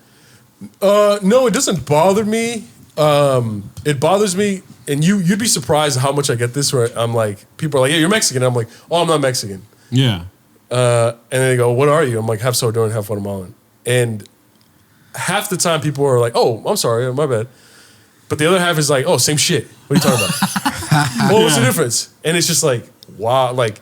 No, it doesn't bother me. It bothers me, and you'd be surprised how much I get this. Where I'm like, people are like, "Yeah, you're Mexican." I'm like, "Oh, I'm not Mexican." Yeah. And they go, "What are you?" I'm like, half Salvadoran, half Guatemalan. And half the time people are like, "Oh, I'm sorry, my bad." But the other half is like, "Oh, same shit. What are you talking about?" Well, what's the difference? And it's just like, wow, like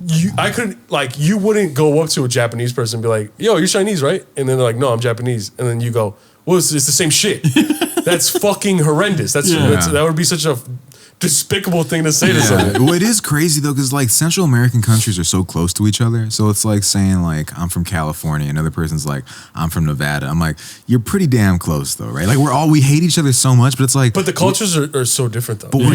you wouldn't go up to a Japanese person and be like, "Yo, you're Chinese, right?" And then they're like, "No, I'm Japanese." And then you go, "Well, it's the same shit." That's fucking horrendous. That would be such a despicable thing to say to someone. Well, it is crazy though, because like Central American countries are so close to each other. So it's like saying like I'm from California, another person's like I'm from Nevada. I'm like, you're pretty damn close though, right? Like we hate each other so much, but it's like, but the cultures are so different though. But we're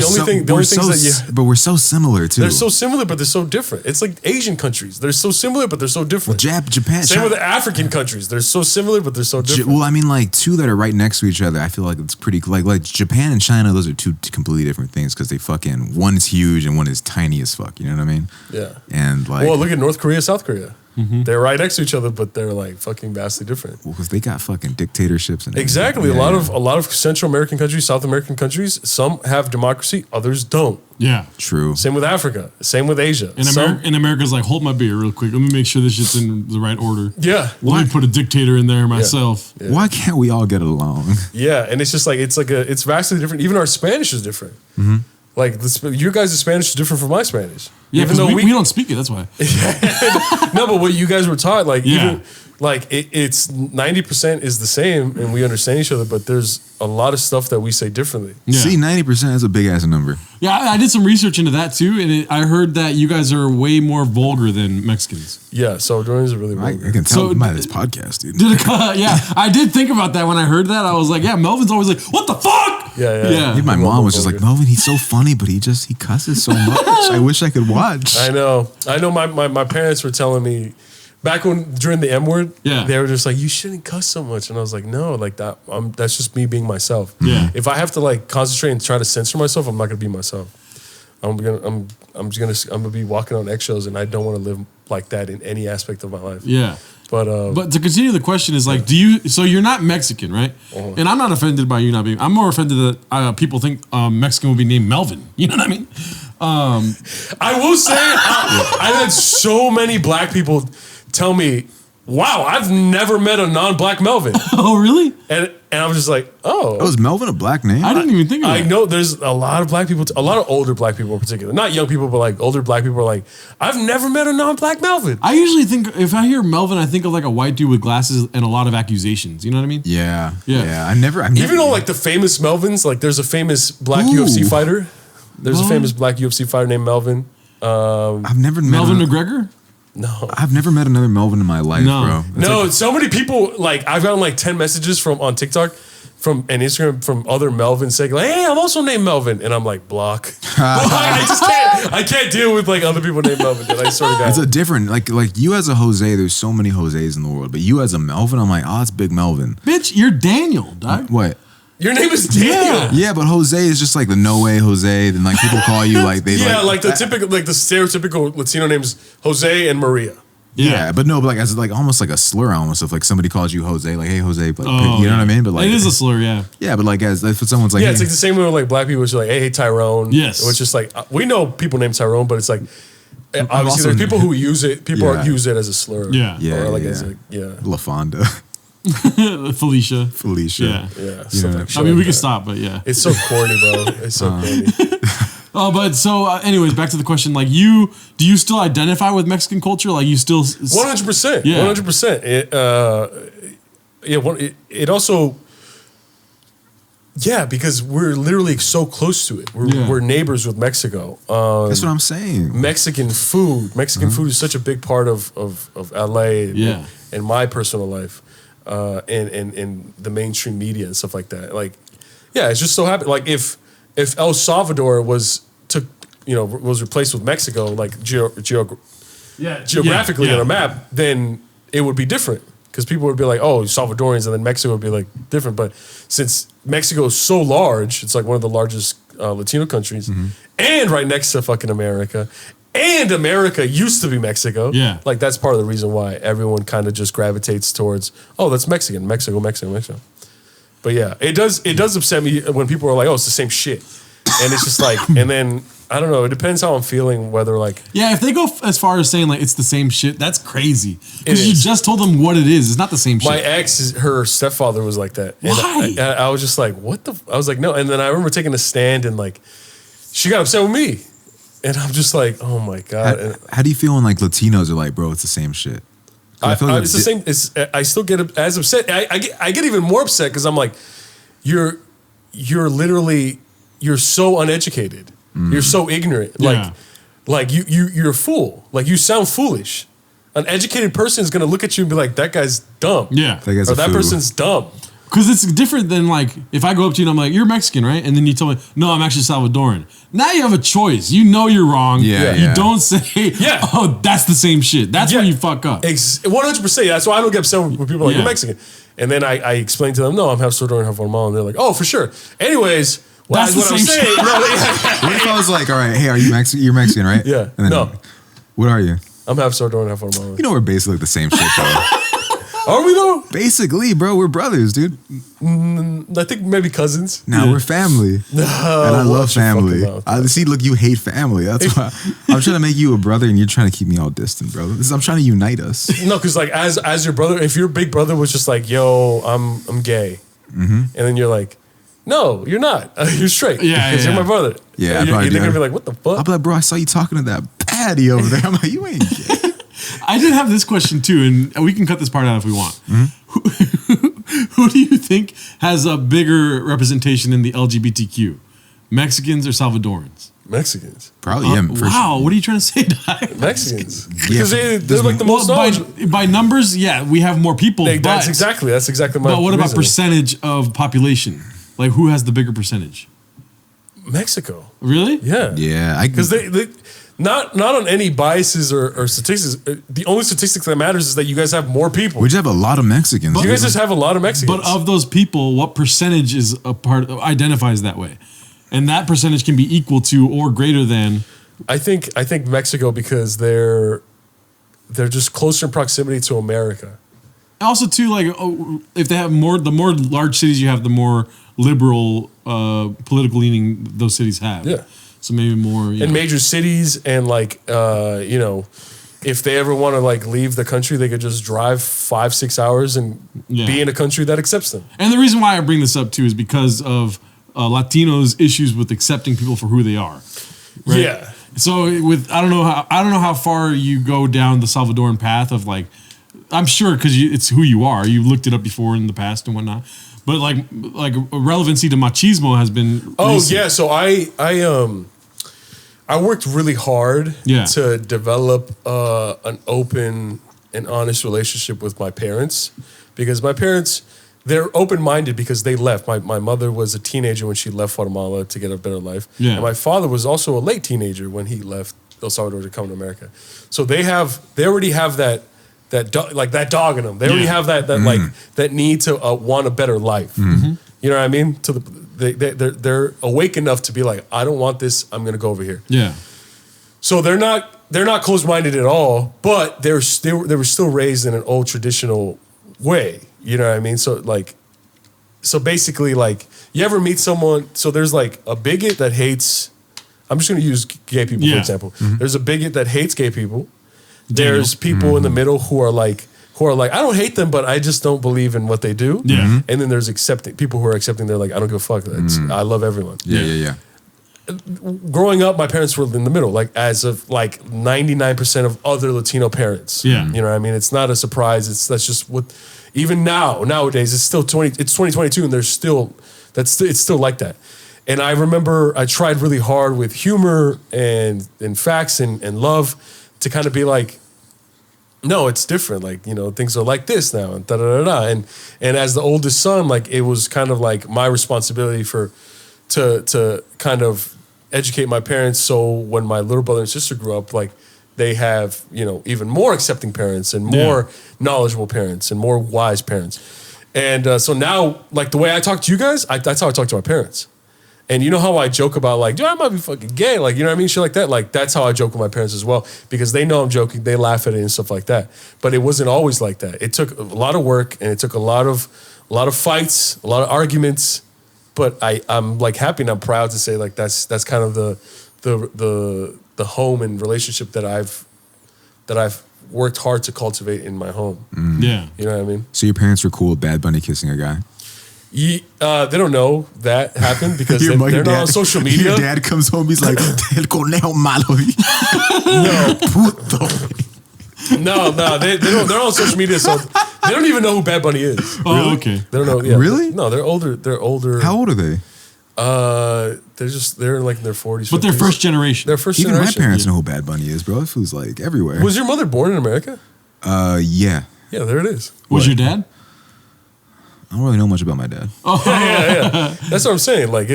so similar too. They're so similar, but they're so different. It's like Asian countries. They're so similar, but they're so different. Well, Japan. Same with the African countries. They're so similar, but they're so different. Well, I mean, like two that are right next to each other. I feel like it's pretty like Japan and China. Those are two completely different things because they fucking. One is huge and one is tiny as fuck. You know what I mean? Yeah. And like, well, look at North Korea, South Korea. Mm-hmm. They're right next to each other, but they're like fucking vastly different. Well, because they got fucking dictatorships and exactly. A lot of Central American countries, South American countries, some have democracy, others don't. Yeah, true. Same with Africa. Same with Asia. In America's like, hold my beer real quick. Let me make sure this shit's in the right order. Yeah. Let me put a dictator in there myself. Yeah. Why can't we all get along? Yeah, and it's just like it's vastly different. Even our Spanish is different. Mm-hmm. Like your guys' Spanish is different from my Spanish. Yeah, even though we don't speak it. That's why. No, but what you guys were taught, like, even, like it's 90% is the same, and we understand each other. But there's a lot of stuff that we say differently. Yeah. See, 90% is a big ass number. Yeah, I did some research into that too, and I heard that you guys are way more vulgar than Mexicans. Yeah, Salvadorans are really vulgar. I can tell by this podcast, dude. Yeah, I did think about that when I heard that. I was like, yeah, Melvin's always like, what the fuck? Yeah. My mom was just like, Melvin, he's so funny, but he cusses so much. I wish I could watch. I know. My parents were telling me back during the M word, Yeah. they were just like, you shouldn't cuss so much, and I was like, no, like that. That's just me being myself. Yeah. If I have to like concentrate and try to censor myself, I'm not gonna be myself. I'm gonna be walking on eggshells, and I don't want to live like that in any aspect of my life. Yeah. But to continue the question is like, so you're not Mexican, right? And I'm not offended by you not being, I'm more offended that people think Mexican would be named Melvin. You know what I mean? I will say, I've had so many black people tell me, wow, I've never met a non-black Melvin. Oh, really? And I was just like, oh. Was Melvin a black name? I didn't even think of that. I know there's a lot of black people, a lot of older black people in particular. Not young people, but like older black people are like, I've never met a non-black Melvin. I usually think, if I hear Melvin, I think of like a white dude with glasses and a lot of accusations. You know what I mean? Yeah. Yeah. I've never. Even though like the famous Melvins, like there's a famous black Ooh. UFC fighter. There's a Melvin? famous black UFC fighter named Melvin. I've never met Melvin McGregor? No. I've never met another Melvin in my life, No. bro. It's No, like- so many people, like I've gotten like 10 messages on TikTok and Instagram from other Melvins saying like, hey, I'm also named Melvin. And I'm like, block. I can't deal with like other people named Melvin, dude. I swear to God. it's a different, like you as a Jose, there's so many Jose's in the world, but you as a Melvin, I'm like, oh, it's Big Melvin. Bitch, you're Daniel, dog. What? Your name is Daniel. Yeah, but Jose is just like the no way Jose. Then like people call you like they Yeah, like the typical, like the stereotypical Latino names, Jose and Maria. Yeah, but no, but like as like almost like a slur almost if like somebody calls you Jose, like hey Jose, like, Oh, you know what I mean? But like it is a slur, yeah. yeah, but like as if someone's like Yeah, hey, it's like the same way with like black people, which are like, hey, Tyrone. Yes. Which is like, we know people named Tyrone, but it's like, obviously also- there's people who use it, Yeah. use it as a slur. Yeah. Yeah, Or like yeah. as a, yeah. LaFonda, Felicia. Felicia. Yeah. Yeah. You know, Like I mean, we that. can stop, but yeah. It's so corny, bro. It's so corny. Oh, but so, anyways, back to the question. Like, do you still identify with Mexican culture? Like, you still 100%. Yeah. 100%. It also, yeah, because we're literally so close to it. We're neighbors with Mexico. That's what I'm saying. Mexican food is such a big part of LA Yeah. and my personal life, and the mainstream media and stuff like that. Like, yeah, it's just so happy. Like if El Salvador was replaced with Mexico, like geographically on a map, then it would be different. Because people would be like, oh, Salvadorians, and then Mexico would be like different. But since Mexico is so large, it's like one of the largest Latino countries, and right next to fucking America, and America used to be Mexico. Yeah. Like that's part of the reason why everyone kind of just gravitates towards, oh, that's Mexican, Mexico. But yeah, it does upset me when people are like, oh, it's the same shit. And it's just like, and then, I don't know, it depends how I'm feeling, whether like... Yeah, if they go as far as saying like it's the same shit, that's crazy. Because It you is. just told them what it is. It's not the same My shit. ex, her stepfather was like that. And Why? I was just like, what the... I was like, no. And then I remember taking a stand and like, she got upset with me. And I'm just like, oh my God. And How do you feel when like Latinos are like, bro, it's the same shit? I feel like it's the same. I still get as upset. I get even more upset because I'm like, you're literally, you're so uneducated. You're so ignorant. Yeah. Like you're a fool. Like you sound foolish. An educated person is gonna look at you and be like, that guy's dumb. Yeah. That guy's Or a that fool. person's dumb. Because it's different than like if I go up to you and I'm like, you're Mexican, right? And then you tell me, no, I'm actually Salvadoran. Now you have a choice. You know you're wrong. Yeah, You yeah. don't say, Yeah. oh, that's the same shit. That's Yeah. where you fuck up. 100%. That's why I don't get upset when people are like, Yeah. you're Mexican. And then I explain to them, no, I'm half Salvadorian, half Guatemalan. And they're like, oh, for sure. Anyways, well, That's that's what the I'm same saying. shit. No, yeah. What if I was like, all right, hey, are you Mexican? You're Mexican, right? Yeah. And then, No. What are you? I'm half Salvadorian, half Guatemalan. You know we're basically the same shit, though. Are we though? Basically, bro, we're brothers, dude. I think maybe cousins. Now we're family, and I love watch your family. fucking mouth, I see. Look, you hate family. That's why I'm trying to make you a brother, and you're trying to keep me all distant, bro. I'm trying to unite us. No, because like as your brother, if your big brother was just like, yo, I'm gay, and then you're like, no, you're not. You're straight. Yeah, because yeah, you're yeah. my brother. Yeah, I'd you're probably do gonna that. be like, what the I'll fuck? be like, bro, I saw you talking to that baddie over there. I'm like, you ain't gay. I did have this question too, and we can cut this part out if we want. Mm-hmm. Who do you think has a bigger representation in the LGBTQ? Mexicans or Salvadorans? Mexicans. Probably him. For Wow, what are you trying to say, Di? Mexicans. Yeah, Because they're like the most Well, knowledgeable. by numbers, yeah, we have more people. That's but, exactly my But what about reasoning. percentage of population? Like, who has the bigger percentage? Mexico. Really? Yeah. Yeah, Because Not on any biases or statistics. The only statistics that matters is that you guys have more people. We just have a lot of Mexicans. You guys just have a lot of Mexicans. But of those people, what percentage is a part identifies that way? And that percentage can be equal to or greater than. I think Mexico, because they're just closer in proximity to America. Also, too, like if they have the more large cities you have, the more liberal political leaning those cities have. Yeah. So maybe more In major cities, and like if they ever want to like leave the country, they could just drive 5-6 hours and be in a country that accepts them. And the reason why I bring this up too is because of Latinos' issues with accepting people for who they are. Right? Yeah. So I don't know how far you go down the Salvadoran path of like, I'm sure because it's who you are. You looked it up before in the past and whatnot. But like relevancy to machismo has been. Oh recent. yeah. So I worked really hard to develop an open and honest relationship with my parents, because my parents, they're open-minded because they left. My mother was a teenager when she left Guatemala to get a better life. Yeah. And my father was also a late teenager when he left El Salvador to come to America. So they already have that dog in them. They already have that need to want a better life. Mm-hmm. You know what I mean? They're awake enough to be like, I don't want this. I'm gonna go over here. Yeah. So they're not closed-minded at all, but they were still raised in an old traditional way. You know what I mean? So basically, like, you ever meet someone? So there's like a bigot that hates. I'm just gonna use gay people for example. Mm-hmm. There's a bigot that hates gay people. There's people in the middle who are like, I don't hate them, but I just don't believe in what they do. Yeah. Mm-hmm. And then there's people who are accepting. They're like, I don't give a fuck. I love everyone. Yeah. Growing up, my parents were in the middle, like as of like 99% of other Latino parents. Yeah. You know what I mean? It's not a surprise. That's just what, even nowadays, it's still 2022 and it's still like that. And I remember I tried really hard with humor and facts and love to kind of be like, no, it's different. Like, things are like this now, and And as the oldest son, like, it was kind of like my responsibility to kind of educate my parents. So when my little brother and sister grew up, like, they have, even more accepting parents and more knowledgeable parents and more wise parents. And so now, like, the way I talk to you guys, that's how I talk to my parents. And you know how I joke about, like, dude, I might be fucking gay. Like, you know what I mean? Shit like that. Like, that's how I joke with my parents as well, because they know I'm joking. They laugh at it and stuff like that. But it wasn't always like that. It took a lot of work, and it took a lot of fights, a lot of arguments. But I'm like happy and I'm proud to say, like, that's kind of the home and relationship that I've worked hard to cultivate in my home. Mm. Yeah. You know what I mean? So your parents were cool with Bad Bunny kissing a guy? They don't know that happened because they're not on social media. Your dad comes home, he's like, El conejo malo. No. Puto. No, they're on social media, so they don't even know who Bad Bunny is. Oh, really? okay. They don't know. Yeah. Really? No, they're older. How old are they? They're like in their 40s. But they're 50s. first generation. They're first Even generation. my parents know who Bad Bunny is, bro. It feels like everywhere. Was your mother born in America? Yeah. Yeah, there it is. Was your dad? I don't really know much about my dad. Yeah. That's what I'm saying. Like,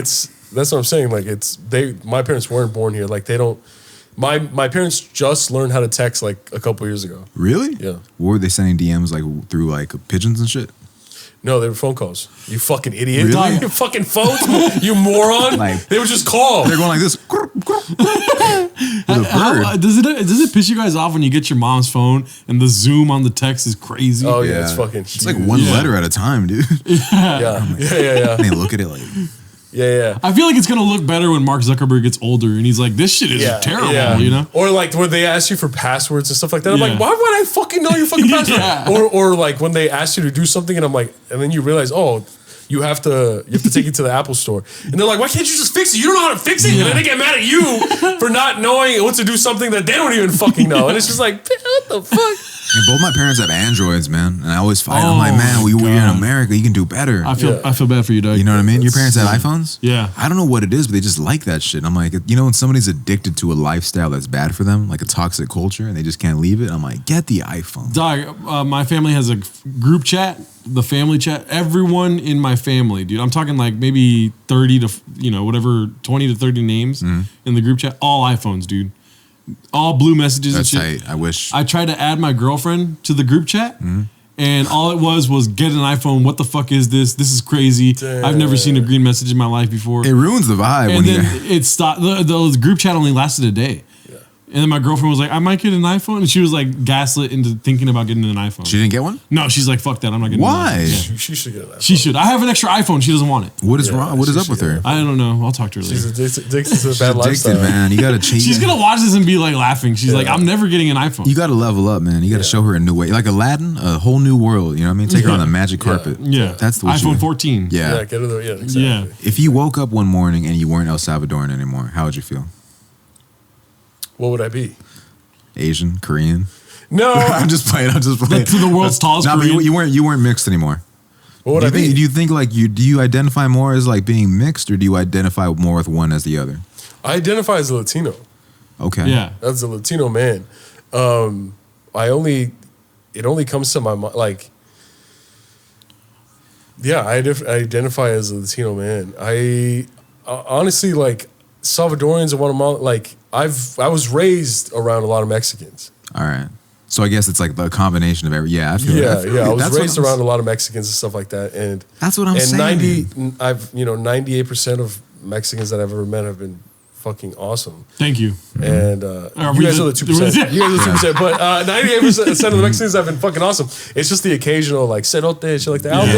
my parents weren't born here. Like, they don't. My parents just learned how to text like a couple years ago. Really? Yeah. What were they sending DMs like through like pigeons and shit? No, they were phone calls. You fucking idiot. Really? You fucking phones, you moron. Like, they would just call. They're going like this. Does it piss you guys off when you get your mom's phone and the zoom on the text is crazy? Oh yeah, it's fucking It's like one letter at a time, dude. Yeah. And they look at it like, yeah. I feel like it's gonna look better when Mark Zuckerberg gets older and he's like, this shit is terrible, you know? Or like when they ask you for passwords and stuff like that. I'm like, why would I fucking know your fucking password? Yeah. Or like when they ask you to do something and I'm like, and then you realize, oh, you have to take it to the Apple store. And they're like, why can't you just fix it? You don't know how to fix it? And then they get mad at you for not knowing what to do something that they don't even fucking know. And it's just like, what the fuck? And both my parents have Androids, man. And I always fight. I'm like, man, we're in America. You can do better. I feel bad for you, Doug. You know what I mean? Your parents have iPhones? Yeah. I don't know what it is, but they just like that shit. I'm like, when somebody's addicted to a lifestyle that's bad for them, like a toxic culture, and they just can't leave it, I'm like, get the iPhone. Dog, my family has a group chat, the family chat. Everyone in my family, dude, I'm talking like maybe 30 to, whatever, 20 to 30 names in the group chat, all iPhones, dude. all blue messages That's and shit. tight. I wish. I tried to add my girlfriend to the group chat, and all it was get an iPhone. What the fuck is this? This is crazy. Damn. I've never seen a green message in my life before. It ruins the vibe. And then it stopped. The group chat only lasted a day. And then my girlfriend was like, I might get an iPhone. And she was like gaslit into thinking about getting an iPhone. She didn't get one? No, she's like, fuck that. I'm not getting Why? an iPhone. She should get an iPhone. She should. I have an extra iPhone. She doesn't want it. What is wrong? What is up with her? I don't know. I'll talk to her later. She's addicted to the bad Addicted, lifestyle. man. You gotta change. She's going to watch this and be like laughing. She's like, I'm never getting an iPhone. You gotta level up, man. You gotta show her a new way. Like Aladdin, a whole new world. You know what I mean? Take her on the magic carpet. Yeah. That's the iPhone 14. Yeah. Yeah, get her there. Yeah, exactly. Yeah. If you woke up one morning and you weren't El Salvadoran anymore, how would you feel? What would I be? Asian, Korean? No. I'm just playing. To the world's tallest No, but Korean. you weren't mixed anymore. What would I be? Do you think like do you identify more as like being mixed, or do you identify more with one as the other? I identify as a Latino. Okay. Yeah. As a Latino man. It only comes to my mind, like, yeah, I identify as a Latino man. I honestly, like, Salvadorians and Guatemala, like, I was raised around a lot of Mexicans. All right. So I guess it's like the combination of every. Yeah, I feel. Yeah, I feel yeah. I was That's what raised around a lot of Mexicans and stuff like that, and That's what I'm saying. 98% of Mexicans that I've ever met have been fucking awesome. Thank you. And you guys are the 2%. You guys are the 2%. But 98% of the Mexicans have been fucking awesome. It's just the occasional like cerote and shit like that. Yeah.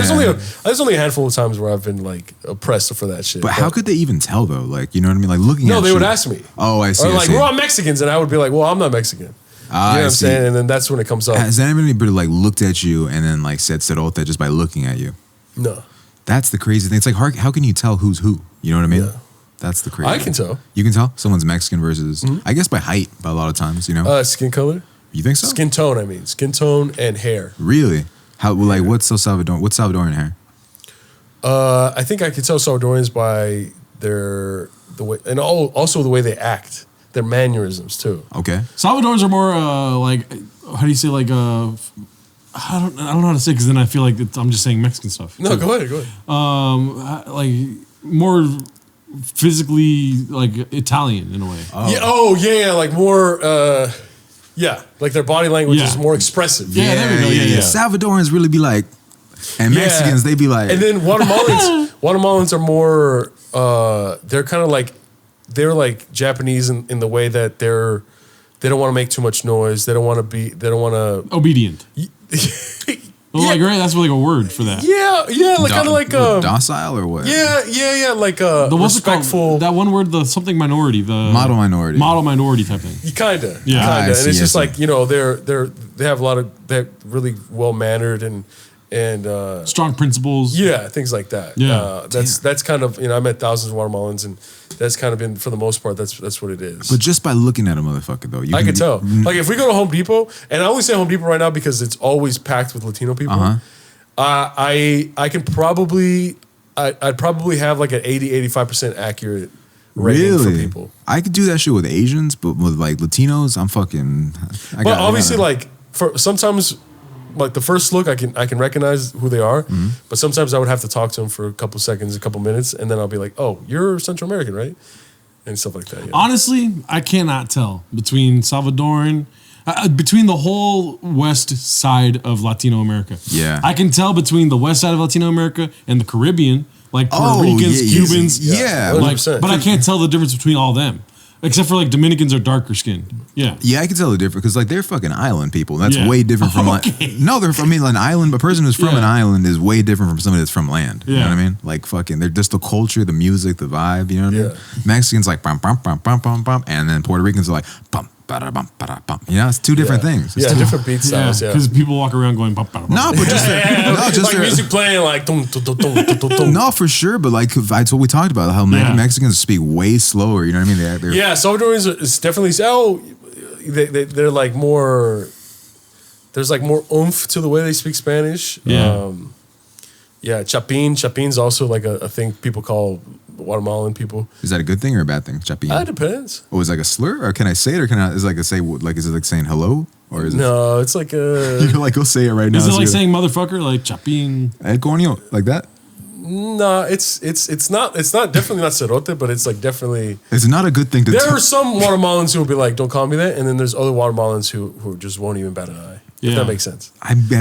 There's only a handful of times where I've been like oppressed for that shit. But how could they even tell though? Like, you know what I mean? Like looking at No, they you. would ask me. Oh, I see. Or I like, see. we're all Mexicans, and I would be like, well, I'm not Mexican. You know what I'm see. saying? And then that's when it comes up. Has anybody like looked at you and then like said cerote just by looking at you? No. That's the crazy thing. It's like how can you tell who's who? You know what I mean? Yeah. That's the crazy. I can tell. You can tell someone's Mexican versus, I guess by height, by a lot of times. You know, Skin color? you think so? Skin tone, I mean. Skin tone and hair. Really? How? Well, like, what's so Salvadoran? What's Salvadoran hair? I think I could tell Salvadorians by the way, and also the way they act, their mannerisms too. Okay. Salvadorans are more like, how do you say, like, I don't know how to say, because then I feel like I'm just saying Mexican stuff. No, go ahead. Like more physically like Italian in a way. Yeah, like more, like their body language Yeah. is more expressive. Yeah, there we go. Yeah. Salvadorans really be like, and Mexicans they be like, and then Guatemalans are more, they're kind of like, they're like Japanese in the way that they don't want to make too much noise. They don't want to. Obedient. Well, like, right, that's like a word for that. Yeah, like kind of like docile or what? Yeah, like What's it called? respectful. That one word, the something minority, the Model minority. model minority type thing. Kinda, Yeah. I and see, it's I just see. like they have a lot of they're really well mannered and Strong principles. things like that. Yeah. That's kind of I met thousands of Guatemalans and that's kind of been for the most part that's what it is. But just by looking at a motherfucker though, I can tell. Like if we go to Home Depot, and I only say Home Depot right now because it's always packed with Latino people. I can probably I'd probably have like an 80-85% accurate rating for people. I could do that shit with Asians, but with like Latinos, I'm fucking. But obviously, like for sometimes, like the first look, I can recognize who they are. Mm-hmm. But sometimes I would have to talk to them for a couple seconds, a couple minutes, and then I'll be like, "Oh, you're Central American, right?" And stuff like that. Yeah. Honestly, I cannot tell between Salvadoran, between the whole west side of Latino America. Yeah. I can tell between the west side of Latino America and the Caribbean, like Puerto Ricans, Cubans. Yeah. Like, 100%. but I can't tell the difference between all them. Except for like Dominicans are darker skinned. Yeah. Yeah, I can tell the difference because like they're fucking island people. That's Yeah. way different from like an island. A person who's from Yeah. an island is way different from somebody that's from land. You know Yeah. what I mean? Like fucking, they're just the culture, the music, the vibe. You know what I mean? Yeah. Mexicans like bum bum bum bum bum bum, and then Puerto Ricans are like bum bada bum bada bum. You know, it's two different things. It's Yeah, two- different beat styles. Yeah. Because people walk around going, "Bum, bum, bum." No, but just just like music playing like dum, dum, dum, dum, dum, dum, dum. no, for sure. But like that's what we talked about. How Yeah. Mexicans speak way slower. You know what I mean? They're Yeah, Salvadorians is definitely they're like more. There's like more oomph to the way they speak Spanish. Yeah. Chapin's also like a thing people call Guatemalan people. Is that a good thing or a bad thing? Chapin. It depends. Oh, is it like a slur, or can I say it, or can I? Is it like a say? Like is it like saying hello, or is No, it's like it? You're like, go say it right now. Is it so like you're- saying motherfucker, like chapin? El coño, like that? Nah, it's not definitely not cerote, but it's like definitely. It's not a good thing to. There are some Guatemalans who will be like, "Don't call me that," and then there's other Guatemalans who just won't even bat an eye. If that makes sense.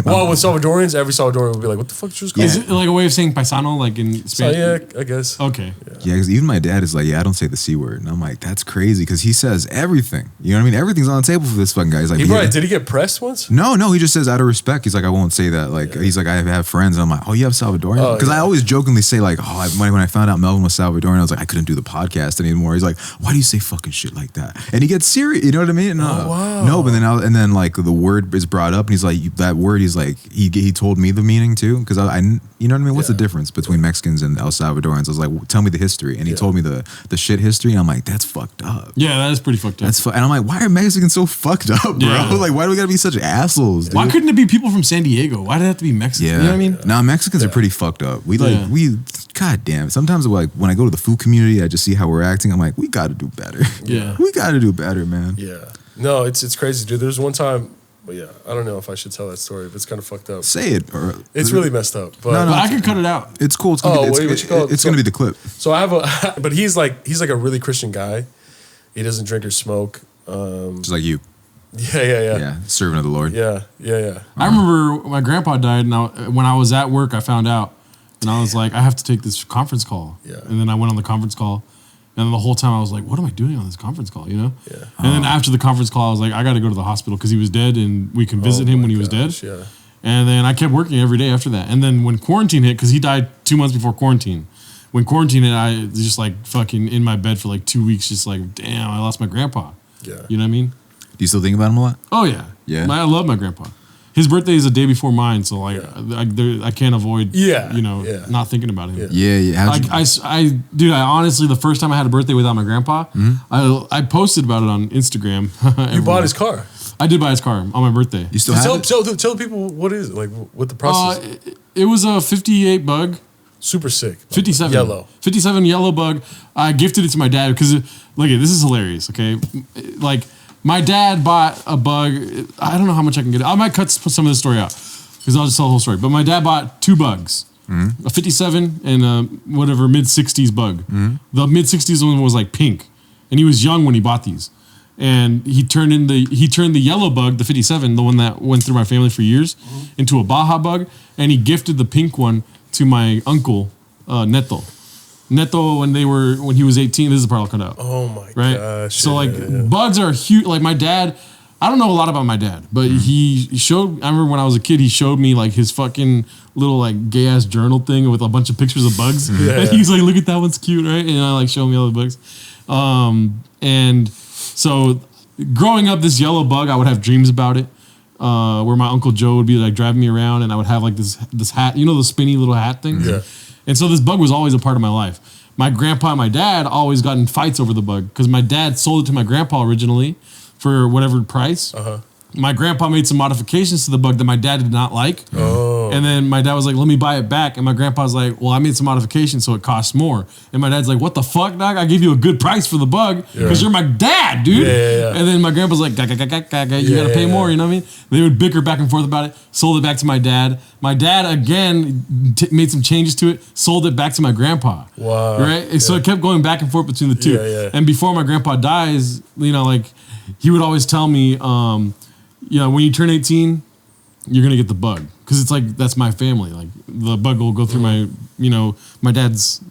Well, with Salvadorians, every Salvadorian will be like, "What the fuck did you just call?" Is it like a way of saying paisano, like in Spanish? Yeah, I guess. Okay. Yeah, because even my dad is like, "Yeah, I don't say the C word," and I'm like, "That's crazy," because he says everything. You know what I mean? Everything's on the table for this fucking guy. He's like, did he get pressed once? No, he just says out of respect. He's like, I won't say that. Like, he's like, I have friends, and I'm like, oh, you have Salvadorian? Because I always jokingly say like, when I found out Melvin was Salvadorian, I was like, I couldn't do the podcast anymore. He's like, why do you say fucking shit like that? And he gets serious. You know what I mean? Wow. No, but then like the word is brought up, and he's like, that word. He's like, he told me the meaning too, because I you know what I mean? What's the difference between Mexicans and El Salvadorans? I was like, tell me the history, and he told me the shit history, and I'm like, that's fucked up. Yeah, that is pretty fucked up. And I'm like, why are Mexicans so fucked up, bro? Yeah. Like, why do we gotta be such assholes, dude? Why couldn't it be people from San Diego? Why did it have to be Mexican? Yeah. You know what I mean? Nah, Mexicans are pretty fucked up. God damn. Sometimes like when I go to the food community, I just see how we're acting. I'm like, we gotta do better. Yeah. We gotta do better, man. Yeah. No, it's crazy, dude. There's one time, but yeah, I don't know if I should tell that story, but it's kind of fucked up. Say it. It's really messed up. But no, I can cut it out. It's cool. It's gonna be the clip. So I have but he's like a really Christian guy. He doesn't drink or smoke. Just like you. Yeah. Yeah, servant of the Lord. Yeah. I remember my grandpa died, and when I was at work, I found out, and I was like, I have to take this conference call. Yeah. And then I went on the conference call, and then the whole time I was like, what am I doing on this conference call? You know? Yeah. And then after the conference call, I was like, I got to go to the hospital because he was dead, and we can visit him when he was dead. Yeah. And then I kept working every day after that. And then when quarantine hit, because he died 2 months before quarantine. When quarantine hit, I was just like fucking in my bed for like 2 weeks, just like, damn, I lost my grandpa. Yeah. You know what I mean? Do you still think about him a lot? Oh, yeah. Yeah. I love my grandpa. His birthday is a day before mine, so like I can't avoid, not thinking about him. Yeah. Dude, I honestly, the first time I had a birthday without my grandpa, I posted about it on Instagram. You bought his car. I did buy his car on my birthday. You still have it? Tell people what is it, like what the process is. It was a 58 bug. Super sick. 57. Yellow. 57 yellow bug. I gifted it to my dad because, look, this is hilarious, okay? Like, my dad bought a bug. I don't know how much I can get. I might cut some of this story out because I'll just tell the whole story. But my dad bought 2 bugs, a 57 and a whatever mid-60s bug. The mid-60s one was like pink, and he was young when he bought these. And he turned the yellow bug, the 57, the one that went through my family for years, into a Baja bug, and he gifted the pink one to my uncle, Neto. Neto, when he was 18, this is the part I'll cut out. Oh my gosh. So bugs are huge. Like my dad, I don't know a lot about my dad, but he showed, I remember when I was a kid, he showed me like his fucking little like gay ass journal thing with a bunch of pictures of bugs. And he's like, look at that one's cute, right? And I like show me all the bugs. And so growing up, this yellow bug, I would have dreams about it. Where my Uncle Joe would be like driving me around and I would have like this hat, you know, the spinny little hat thing? Yeah. And so this bug was always a part of my life. My grandpa and my dad always got in fights over the bug because my dad sold it to my grandpa originally for whatever price. My grandpa made some modifications to the bug that my dad did not like. And then my dad was like, let me buy it back. And my grandpa's like, well, I made some modifications so it costs more. And my dad's like, what the fuck, dog? I gave you a good price for the bug because you're my dad, dude. And then my grandpa's like, you gotta pay more, you know what I mean? They would bicker back and forth about it, sold it back to my dad. My dad, again, made some changes to it, sold it back to my grandpa. Wow. Right? So it kept going back and forth between the two. And before my grandpa dies, you know, like, he would always tell me, you know, when you turn 18, you're gonna get the bug because it's like that's my family. Like the bug will go through my, you know, my dad's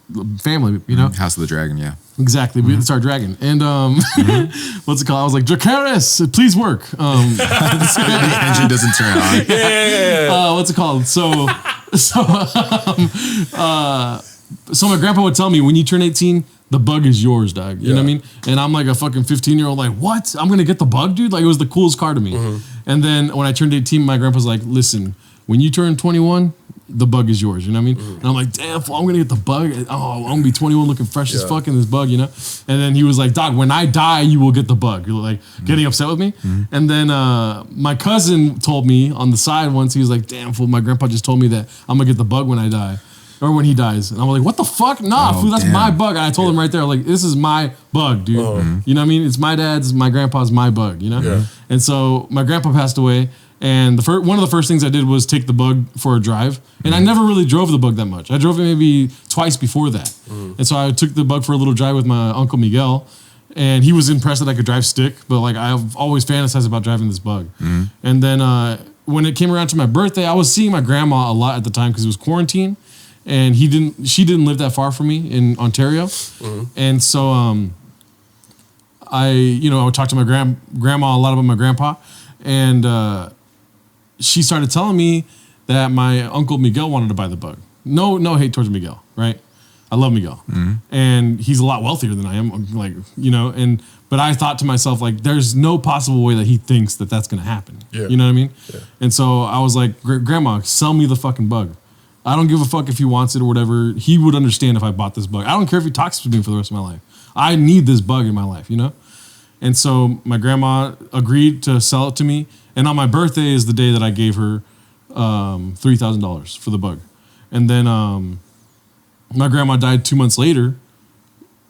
family. You know, House of the Dragon. Yeah, exactly. It's our dragon. And what's it called? I was like, Dracarys, please work. The engine doesn't turn on. What's it called? So my grandpa would tell me when you turn 18. The bug is yours, dog. You know what I mean? And I'm like a fucking 15-year-old, like, what? I'm gonna get the bug, dude? Like, it was the coolest car to me. And then when I turned 18, my grandpa's like, listen, when you turn 21, the bug is yours. You know what I mean? And I'm like, damn, fool, I'm gonna get the bug. Oh, I'm gonna be 21 looking fresh as fuck in this bug, you know? And then he was like, dog, when I die, you will get the bug. You're like getting upset with me. And then my cousin told me on the side once, he was like, damn, fool, my grandpa just told me that I'm gonna get the bug when I die. Or when he dies. And I'm like, what the fuck? Nah, fool, that's my bug. And I told him right there, like, this is my bug, dude. You know what I mean? It's my dad's, my grandpa's, my bug, you know? And so my grandpa passed away. And one of the first things I did was take the bug for a drive. And I never really drove the bug that much. I drove it maybe twice before that. And so I took the bug for a little drive with my Uncle Miguel. And he was impressed that I could drive stick. But like I've always fantasized about driving this bug. And then when it came around to my birthday, I was seeing my grandma a lot at the time because it was quarantine. And she didn't live that far from me in Ontario. And so I would talk to my grandma a lot about my grandpa. And she started telling me that my Uncle Miguel wanted to buy the bug. No hate towards Miguel, right? I love Miguel. And he's a lot wealthier than I am, like, but I thought to myself, like, there's no possible way that he thinks that that's going to happen. Yeah. You know what I mean? Yeah. And so I was like, Grandma, sell me the fucking bug. I don't give a fuck if he wants it or whatever. He would understand if I bought this bug. I don't care if he talks to me for the rest of my life. I need this bug in my life, And so my grandma agreed to sell it to me. And on my birthday is the day that I gave her $3,000 for the bug. And then my grandma died 2 months later.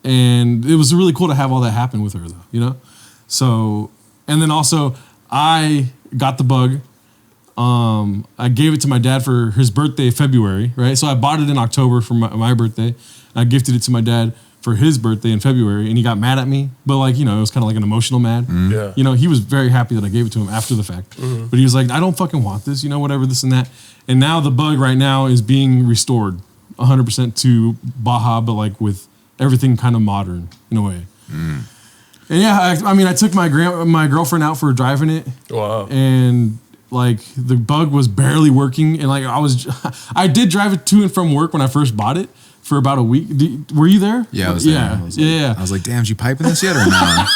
And it was really cool to have all that happen with her, though, So, and then also I got the bug. I gave it to my dad for his birthday, February, right? So I bought it in October for my birthday. I gifted it to my dad for his birthday in February, and he got mad at me. But like, it was kind of like an emotional mad. Yeah. He was very happy that I gave it to him after the fact. But he was like, I don't fucking want this, whatever, this and that. And now the bug right now is being restored 100% to Baja, but like with everything kind of modern in a way. And yeah, I took my girlfriend out for a drive in it. Wow. And like the bug was barely working. And like I did drive it to and from work when I first bought it. For about a week. Were you there? Yeah, I was there. I was like, damn, did you piping this yet or no?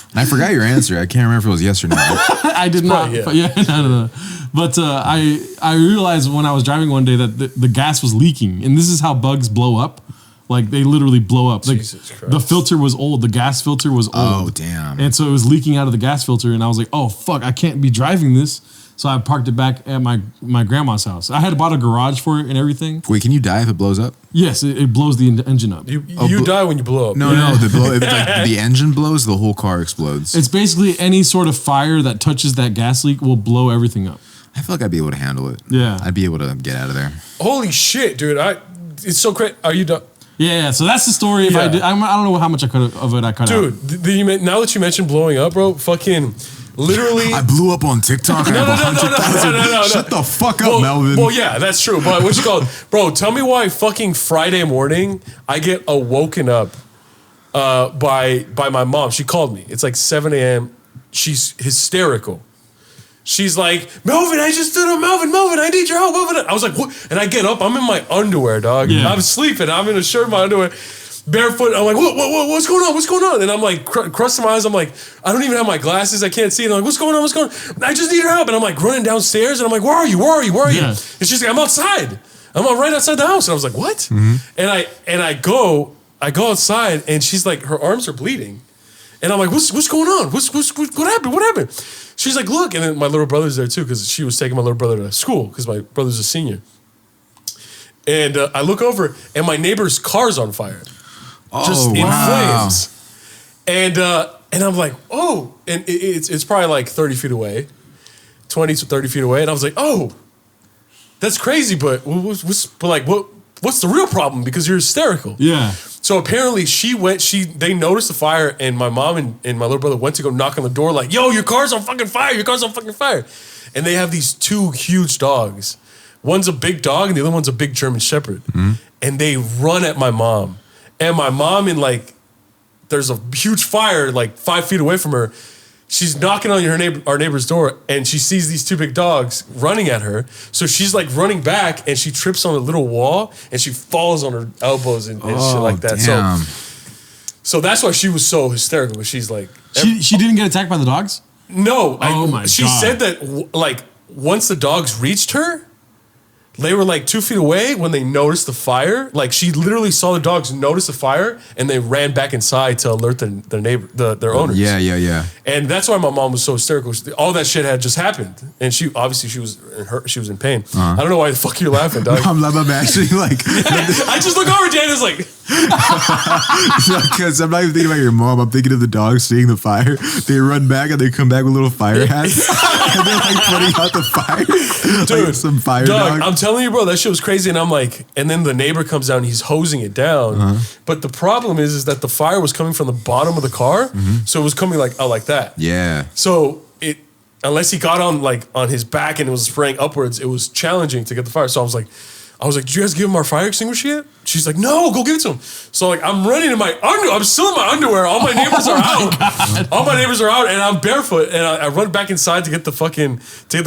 And I forgot your answer. I can't remember if it was yes or no. I did not. Yeah. But no. But I realized when I was driving one day that the gas was leaking. And this is how bugs blow up. Like, they literally blow up. Like, Jesus Christ. The filter was old. The gas filter was old. Oh, damn. And so it was leaking out of the gas filter. And I was like, oh, fuck, I can't be driving this. So I parked it back at my grandma's house. I had bought a garage for it and everything. Wait, can you die if it blows up? Yes, it blows the engine up. You die when you blow up. No, if the engine blows, the whole car explodes. It's basically any sort of fire that touches that gas leak will blow everything up. I feel like I'd be able to handle it. Yeah. I'd be able to get out of there. Holy shit, dude. It's so crazy. Are you done? Yeah. So that's the story. If I don't know how much I cut out. Dude, now that you mentioned blowing up, bro, fucking... Literally, I blew up on TikTok. No. Shut the fuck up, Melvin. Well, yeah, that's true. But what you call it, bro? Tell me why fucking Friday morning I get woken up by my mom. She called me. It's like 7 a.m. She's hysterical. She's like, Melvin, I just stood up. Melvin, I need your help. Melvin. I was like, what? And I get up. I'm in my underwear, dog. Yeah. I'm sleeping. I'm in a shirt, my underwear. Barefoot, I'm like, what's going on? What's going on? And I'm like, crossing my eyes. I'm like, I don't even have my glasses. I can't see. And I'm like, what's going on? I just need your help. And I'm like running downstairs. And I'm like, where are you? Yeah. And she's like, I'm outside. I'm right outside the house. And I was like, what? Mm-hmm. And I go outside. And she's like, her arms are bleeding. And I'm like, what's going on? What happened? What happened? She's like, look. And then my little brother's there too, because she was taking my little brother to school because my brother's a senior. And I look over, and my neighbor's car's on fire. Just in flames. And I'm like, oh, and it's probably like 30 feet away, 20 to 30 feet away. And I was like, oh, that's crazy. But what's the real problem? Because you're hysterical. Yeah. So apparently they noticed the fire, and my mom and my little brother went to go knock on the door like, yo, your car's on fucking fire. Your car's on fucking fire. And they have these two huge dogs. One's a big dog and the other one's a big German Shepherd. Mm-hmm. And they run at my mom. And my mom, there's a huge fire 5 feet away from her. She's knocking on our neighbor's door, and she sees these two big dogs running at her. So she's like running back, and she trips on a little wall, and she falls on her elbows and shit like that. Damn. So that's why she was so hysterical. She's like, she didn't get attacked by the dogs? No. Oh my God. She said that once the dogs reached her, they were like 2 feet away when they noticed the fire. Like she literally saw the dogs notice the fire, and they ran back inside to alert their neighbor, their owners. Yeah. And that's why my mom was so hysterical. All that shit had just happened, and she was in pain. I don't know why the fuck you're laughing, dog. I'm actually like, I just look over, Janice like, because I'm not even thinking about your mom. I'm thinking of the dogs seeing the fire. They run back and they come back with little fire hats, and they're like putting out the fire, dude. like some fire Dog, dog. I'm telling you, bro, that shit was crazy. And I'm like, and then the neighbor comes down, he's hosing it down. But the problem is that the fire was coming from the bottom of the car, so it was coming like out like that. Yeah. So unless he got on his back and it was spraying upwards, it was challenging to get the fire. So I was like, did you guys give him our fire extinguisher yet? She's like, no, go give it to him. So like, I'm running in my underwear. I'm still in my underwear. All my neighbors are out. God. All my neighbors are out, and I'm barefoot. And I run back inside to get the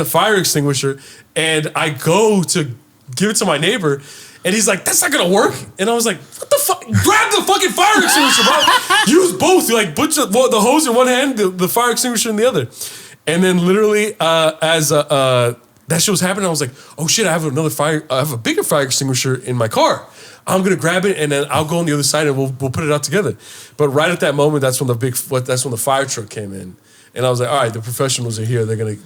fire extinguisher. And I go to give it to my neighbor, and he's like, that's not gonna work. And I was like, what the fuck? Grab the fucking fire extinguisher, bro. Use both. You like put the hose in one hand, the fire extinguisher in the other. And then literally, as that shit was happening, I was like, oh shit, I have a bigger fire extinguisher in my car. I'm gonna grab it, and then I'll go on the other side, and we'll put it out together. But right at that moment, that's when the fire truck came in, and I was like, all right, the professionals are here. They're gonna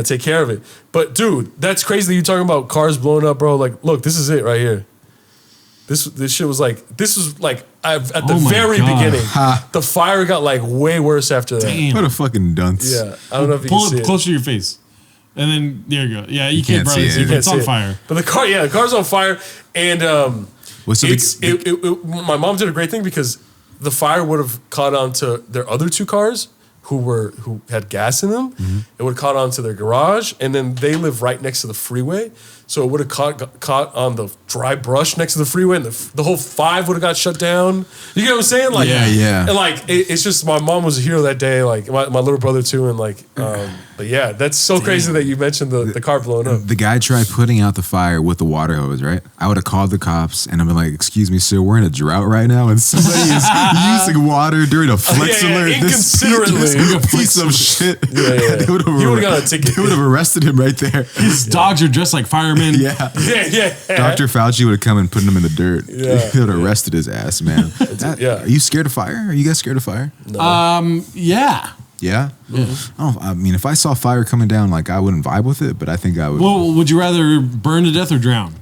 take care of it. But dude, that's crazy that you're talking about cars blowing up, bro. Like, look, this is it right here. This shit was like, at the very beginning. The fire got like way worse after that. Damn. What a fucking dunce. Yeah, I don't know if you Pull can see it it. closer to your face. And then, there you go. Yeah, you can't see barely it. see it. You It's on fire. But the car's on fire, and my mom did a great thing because the fire would have caught on to their other 2 cars who had gas in them. It would have caught on to their garage, and then they live right next to the freeway. So it would have caught on the dry brush next to the freeway, and the whole 5 would have got shut down. You get what I'm saying? Like, yeah. And like, it's just, my mom was a hero that day. Like my little brother too, and like, but yeah, that's so crazy that you mentioned the car blowing up. The guy tried putting out the fire with the water hose, right? I would have called the cops, and I'm like, excuse me, sir, we're in a drought right now, and somebody is using water during a flex alert. Inconsiderately. This piece of shit. Yeah. They would have got a ticket. They would have arrested him right there. His dogs are dressed like firemen. Yeah. Dr. Fauci would have come and put him in the dirt. Yeah. They would have arrested his ass, man. Yeah. Are you scared of fire? Are you guys scared of fire? No. Yeah. Yeah? Oh, I mean, if I saw fire coming down, like, I wouldn't vibe with it, but I think I would. Well, would you rather burn to death or drown?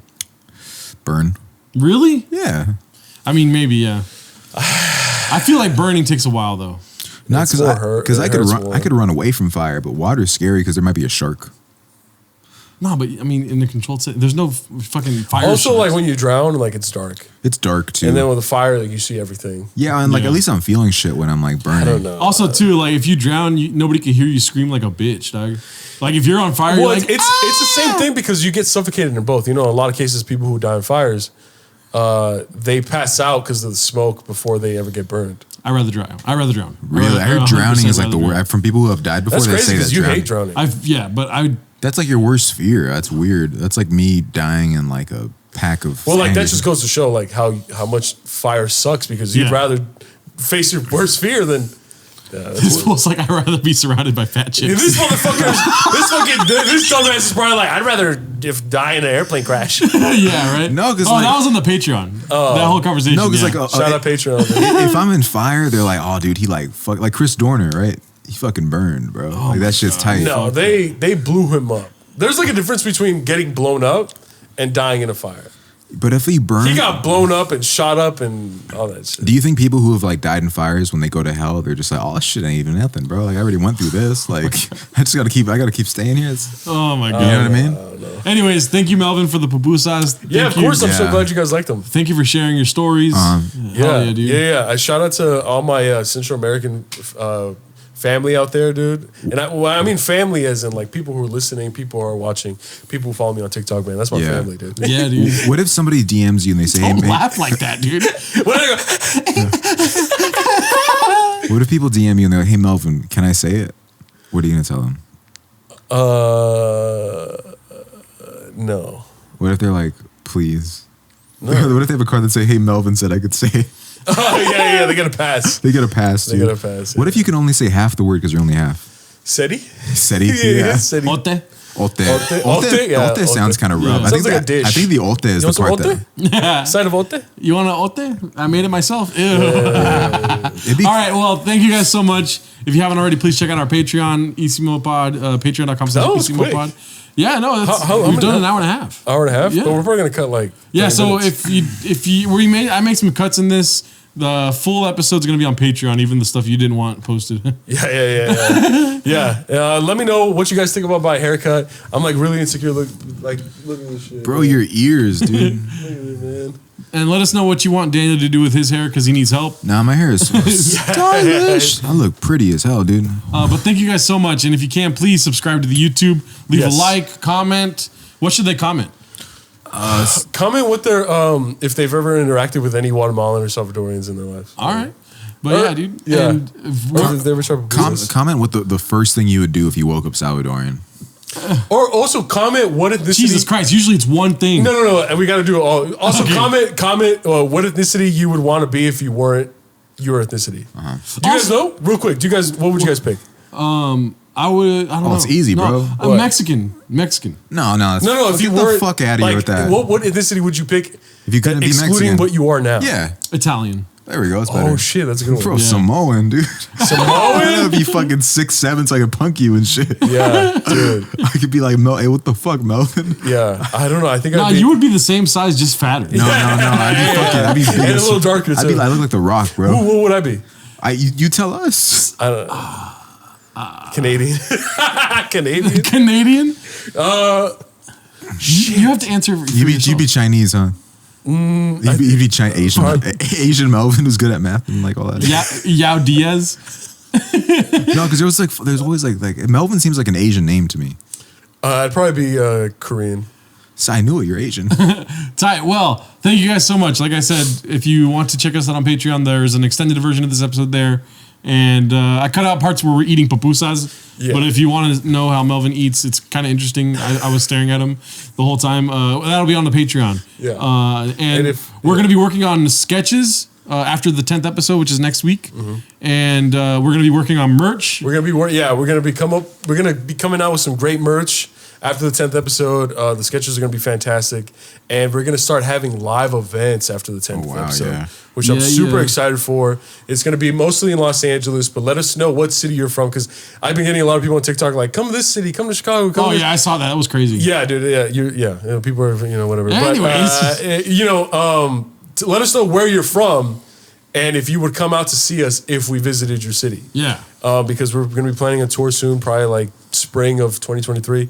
Burn. Really? Yeah. I mean, maybe, yeah. I feel like burning takes a while, though. Not because I could run away from fire, but water's scary because there might be a shark. No, but I mean, in the controlled setting, there's no fucking fire. Also, sharks. like when you drown, like it's dark. It's dark too. And then with the fire, like you see everything. Yeah, and like at least I'm feeling shit when I'm like burning. I don't know. Also, too, like if you drown, nobody can hear you scream like a bitch, dog. Like if you're on fire, Well, you're like, it's the same thing because you get suffocated in both. You know, in a lot of cases, people who die in fires, they pass out because of the smoke before they ever get burned. I'd rather drown. Really, I heard drowning is like the worst. From people who have died before, That's they crazy say that because you hate drowning. That's like your worst fear. That's weird. That's like me dying in like a pack of. Well, like that just goes to show like how much fire sucks because you'd rather face your worst fear than. Yeah, this feels like I'd rather be surrounded by fat chicks. This motherfucker, this dumbass is probably like, I'd rather die in an airplane crash. Yeah, right. No, because that was on the Patreon. That whole conversation. No, because shout out Patreon. If I'm in fire, they're like, oh, dude, he like Chris Dorner, right? He fucking burned, bro. Like that shit's tight. No, they blew him up. There's like a difference between getting blown up and dying in a fire. But if he burned, he got blown up and shot up and all that shit. Do you think people who have like died in fires when they go to hell, they're just like, oh, shit ain't even nothing, bro. Like I already went through this. Like I gotta keep staying here. Oh my god, you know what I mean? Anyways, thank you, Melvin, for the pupusas. Yeah, of course. I'm so glad you guys liked them. Thank you for sharing your stories. Yeah, dude. Yeah. I shout out to all my Central American family out there, dude. And I mean family as in like people who are listening, people who are watching, people who follow me on TikTok, man. That's my family, dude. Yeah, dude. What if somebody DMs you and they say, Don't hey, laugh like that, dude. What if people DM you and they're like, hey, Melvin, can I say it? What are you going to tell them? No. What if they're like, please? No. What if they have a card that say, hey, Melvin said I could say it? Oh, yeah, they get a pass. They get a pass, dude. They get a pass. What if you can only say half the word because you're only half? SETI? SETI? Yeah. SETI. Mote? Ote. Yeah, Ote sounds kind of rough. Yeah. I think Sounds like a dish. I think the ote is You the want some part ote? that. Yeah. Side of ote? You want an ote? I made it myself. Ew. It'd be, All right. Well, thank you guys so much. If you haven't already, please check out our Patreon, Isimo Pod, was quick. patreon.com/Isimo Pod. Yeah, no, that's How we've many- done an hour and a half. Hour and a half? Yeah. But we're probably going to cut like. Yeah, 30 so minutes. I made some cuts in this. The full episode's gonna be on Patreon, even the stuff you didn't want posted. Yeah. Let me know what you guys think about my haircut. I'm like really insecure. Look at this shit. bro, your ears, dude. Look at it, man. And let us know what you want Daniel to do with his hair because he needs help. Nah, my hair is so stylish. I look pretty as hell, dude. But thank you guys so much. And if you can, please subscribe to the YouTube, leave Yes. a like, comment. What should they comment? Comment what their if they've ever interacted with any Guatemalan or Salvadorians in their lives. All right. But yeah, dude. Yeah. And if Or if they ever tried pupusas. Comment what the first thing you would do if you woke up Salvadorian. Or also comment what ethnicity. Jesus Christ, usually it's one thing. No. And we got to do it all. Also comment what ethnicity you would want to be if you weren't your ethnicity. Do you guys know? Real quick. What would you guys pick? I don't know. It's easy, bro. I'm Mexican. Mexican. No. No. If you get weren't the fuck out of here with that. What ethnicity would you pick? If you couldn't be excluding Mexican. what you are now. Yeah. Italian. There we go. It's better. Oh shit, that's a good one. Bro, Yeah. Samoan, dude. Samoan? I'd be fucking 6'7" so I could punk you and shit. Yeah, dude. I could be like, hey, what the fuck, Melvin? Yeah, I don't know. I think No, I'd be. you would be the same size, just fatter. No. I'd be big And a as- little darker, I'd too. be like, I look like The Rock, bro. What would I be? You tell us. I don't know. Canadian. Canadian. Canadian? You have to answer for You yourself. be Chinese, huh? You'd be Asian Melvin who's good at math and like all that. Yao Diaz. No, because there's always like Melvin seems like an Asian name to me. I'd probably be Korean. So I knew it. You're Asian. Tight. Well, thank you guys so much. Like I said, if you want to check us out on Patreon, there's an extended version of this episode there. And I cut out parts where we're eating pupusas. Yeah. But if you want to know how Melvin eats, it's kind of interesting. I was staring at him the whole time. That'll be on the Patreon. Yeah. And we're going to be working on sketches after the 10th episode, which is next week. And we're going to be working on merch. We're gonna be coming out with some great merch after the 10th episode. The sketches are gonna be fantastic, and we're gonna start having live events after the 10th wow, episode, yeah. which I'm Yeah, super yeah. excited for. It's gonna be mostly in Los Angeles, but let us know what city you're from, because I've been getting a lot of people on TikTok like, come to this city, come to Chicago, come. Oh, to yeah, I saw that. That was crazy. Yeah, dude. Yeah. People are, whatever. Anyways. But, let us know where you're from, and if you would come out to see us if we visited your city. Yeah. Because we're going to be planning a tour soon, probably like spring of 2023.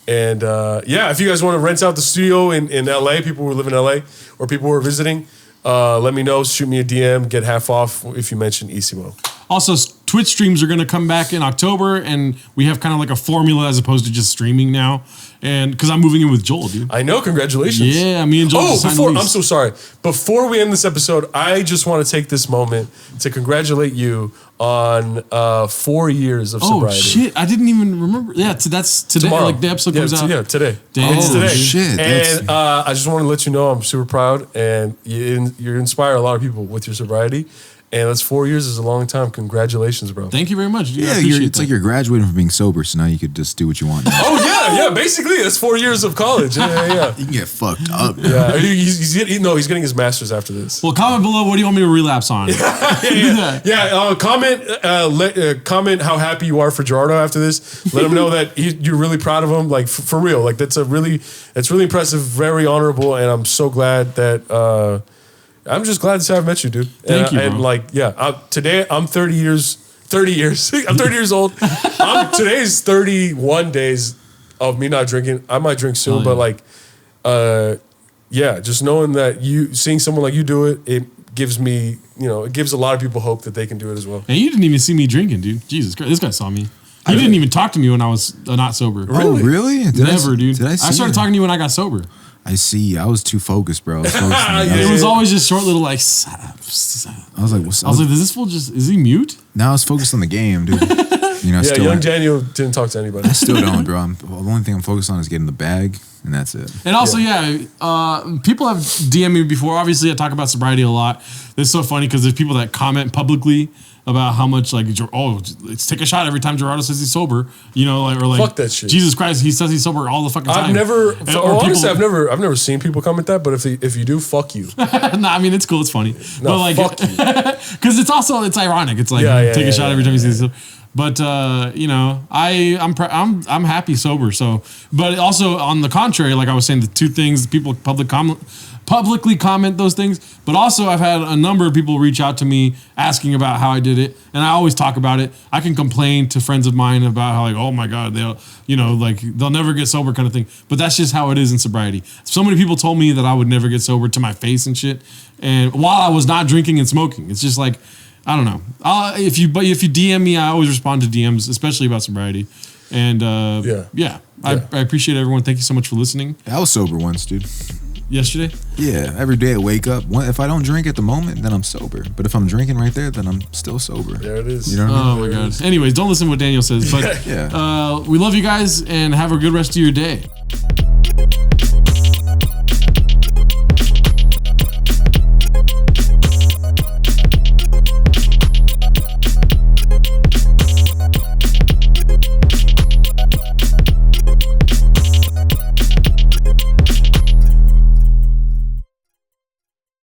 And if you guys want to rent out the studio in LA, people who live in LA or people who are visiting, let me know. Shoot me a DM. Get half off if you mention Isimo. Also, Twitch streams are going to come back in October, and we have kind of like a formula as opposed to just streaming now. And because I'm moving in with Joel, dude. I know. Congratulations. Yeah, me and Joel. just signed the lease. I'm so sorry. Before we end this episode, I just want to take this moment to congratulate you on 4 years of Oh sobriety. shit! I didn't even remember. Yeah, that's today. Tomorrow. Like the episode comes out. Yeah, today. Damn. It's today. Oh, shit, that's- And I just want to let you know I'm super proud, and you inspire a lot of people with your sobriety. And that's 4 years is a long time. Congratulations, bro. Thank you very much. Dude. I Yeah, appreciate it's like that. you're graduating from being sober, so now you could just do what you want. Now. Oh yeah. Basically, that's 4 years of college. Yeah. You can get fucked up. Yeah. He's getting his master's after this. Well, comment below. What do you want me to relapse on? Comment how happy you are for Gerardo after this. Let him know that you're really proud of him. Like for real. Like that's really impressive, very honorable, and I'm so glad that. I'm just glad to have met you, dude. Thank you, bro. And today I'm 30 years. I'm 30 years old. Today's 31 days of me not drinking. I might drink soon, Oh, yeah. but just knowing that seeing someone like you do it, it gives me, it gives a lot of people hope that they can do it as well. And you didn't even see me drinking, dude. Jesus Christ, this guy saw me. You didn't even talk to me when I was not sober. Oh, really? Never, dude. Did I see started it? talking to you when I got sober. I see. I was too focused, bro. I was, focused on Yeah. It was always just short little like. I was like, what's I was like, is this fool just? Is he mute? now I was focused on the game, dude. You know, Yeah, still young Daniel didn't talk to anybody. I still don't, bro. The only thing I'm focused on is getting the bag, and that's it. And also, people have DM'd me before. Obviously, I talk about sobriety a lot. It's so funny because there's people that comment publicly about how much like, let's take a shot every time Gerardo says he's sober. You know, like, or like, fuck that shit. Jesus Christ, he says he's sober all the fucking time. Honestly, I've never seen people comment that. But if you do, fuck you. Nah, I mean it's cool, it's funny. No, but like, fuck you. Because it's ironic. It's like take a shot every time you say he's sober. But you know, I'm happy sober. So, but also on the contrary, like I was saying, the two things people publicly comment those things. But also, I've had a number of people reach out to me asking about how I did it, and I always talk about it. I can complain to friends of mine about how like, oh my god, they'll never get sober kind of thing. But that's just how it is in sobriety. So many people told me that I would never get sober to my face and shit, and while I was not drinking and smoking, it's just like. I don't know. If you DM me, I always respond to DMs, especially about sobriety. And I appreciate everyone. Thank you so much for listening. I was sober once, dude. Yesterday? Yeah, every day I wake up. If I don't drink at the moment, then I'm sober. But if I'm drinking right there, then I'm still sober. There it is. You know what I mean? Oh my god. Anyways, don't listen to what Daniel says. But we love you guys and have a good rest of your day.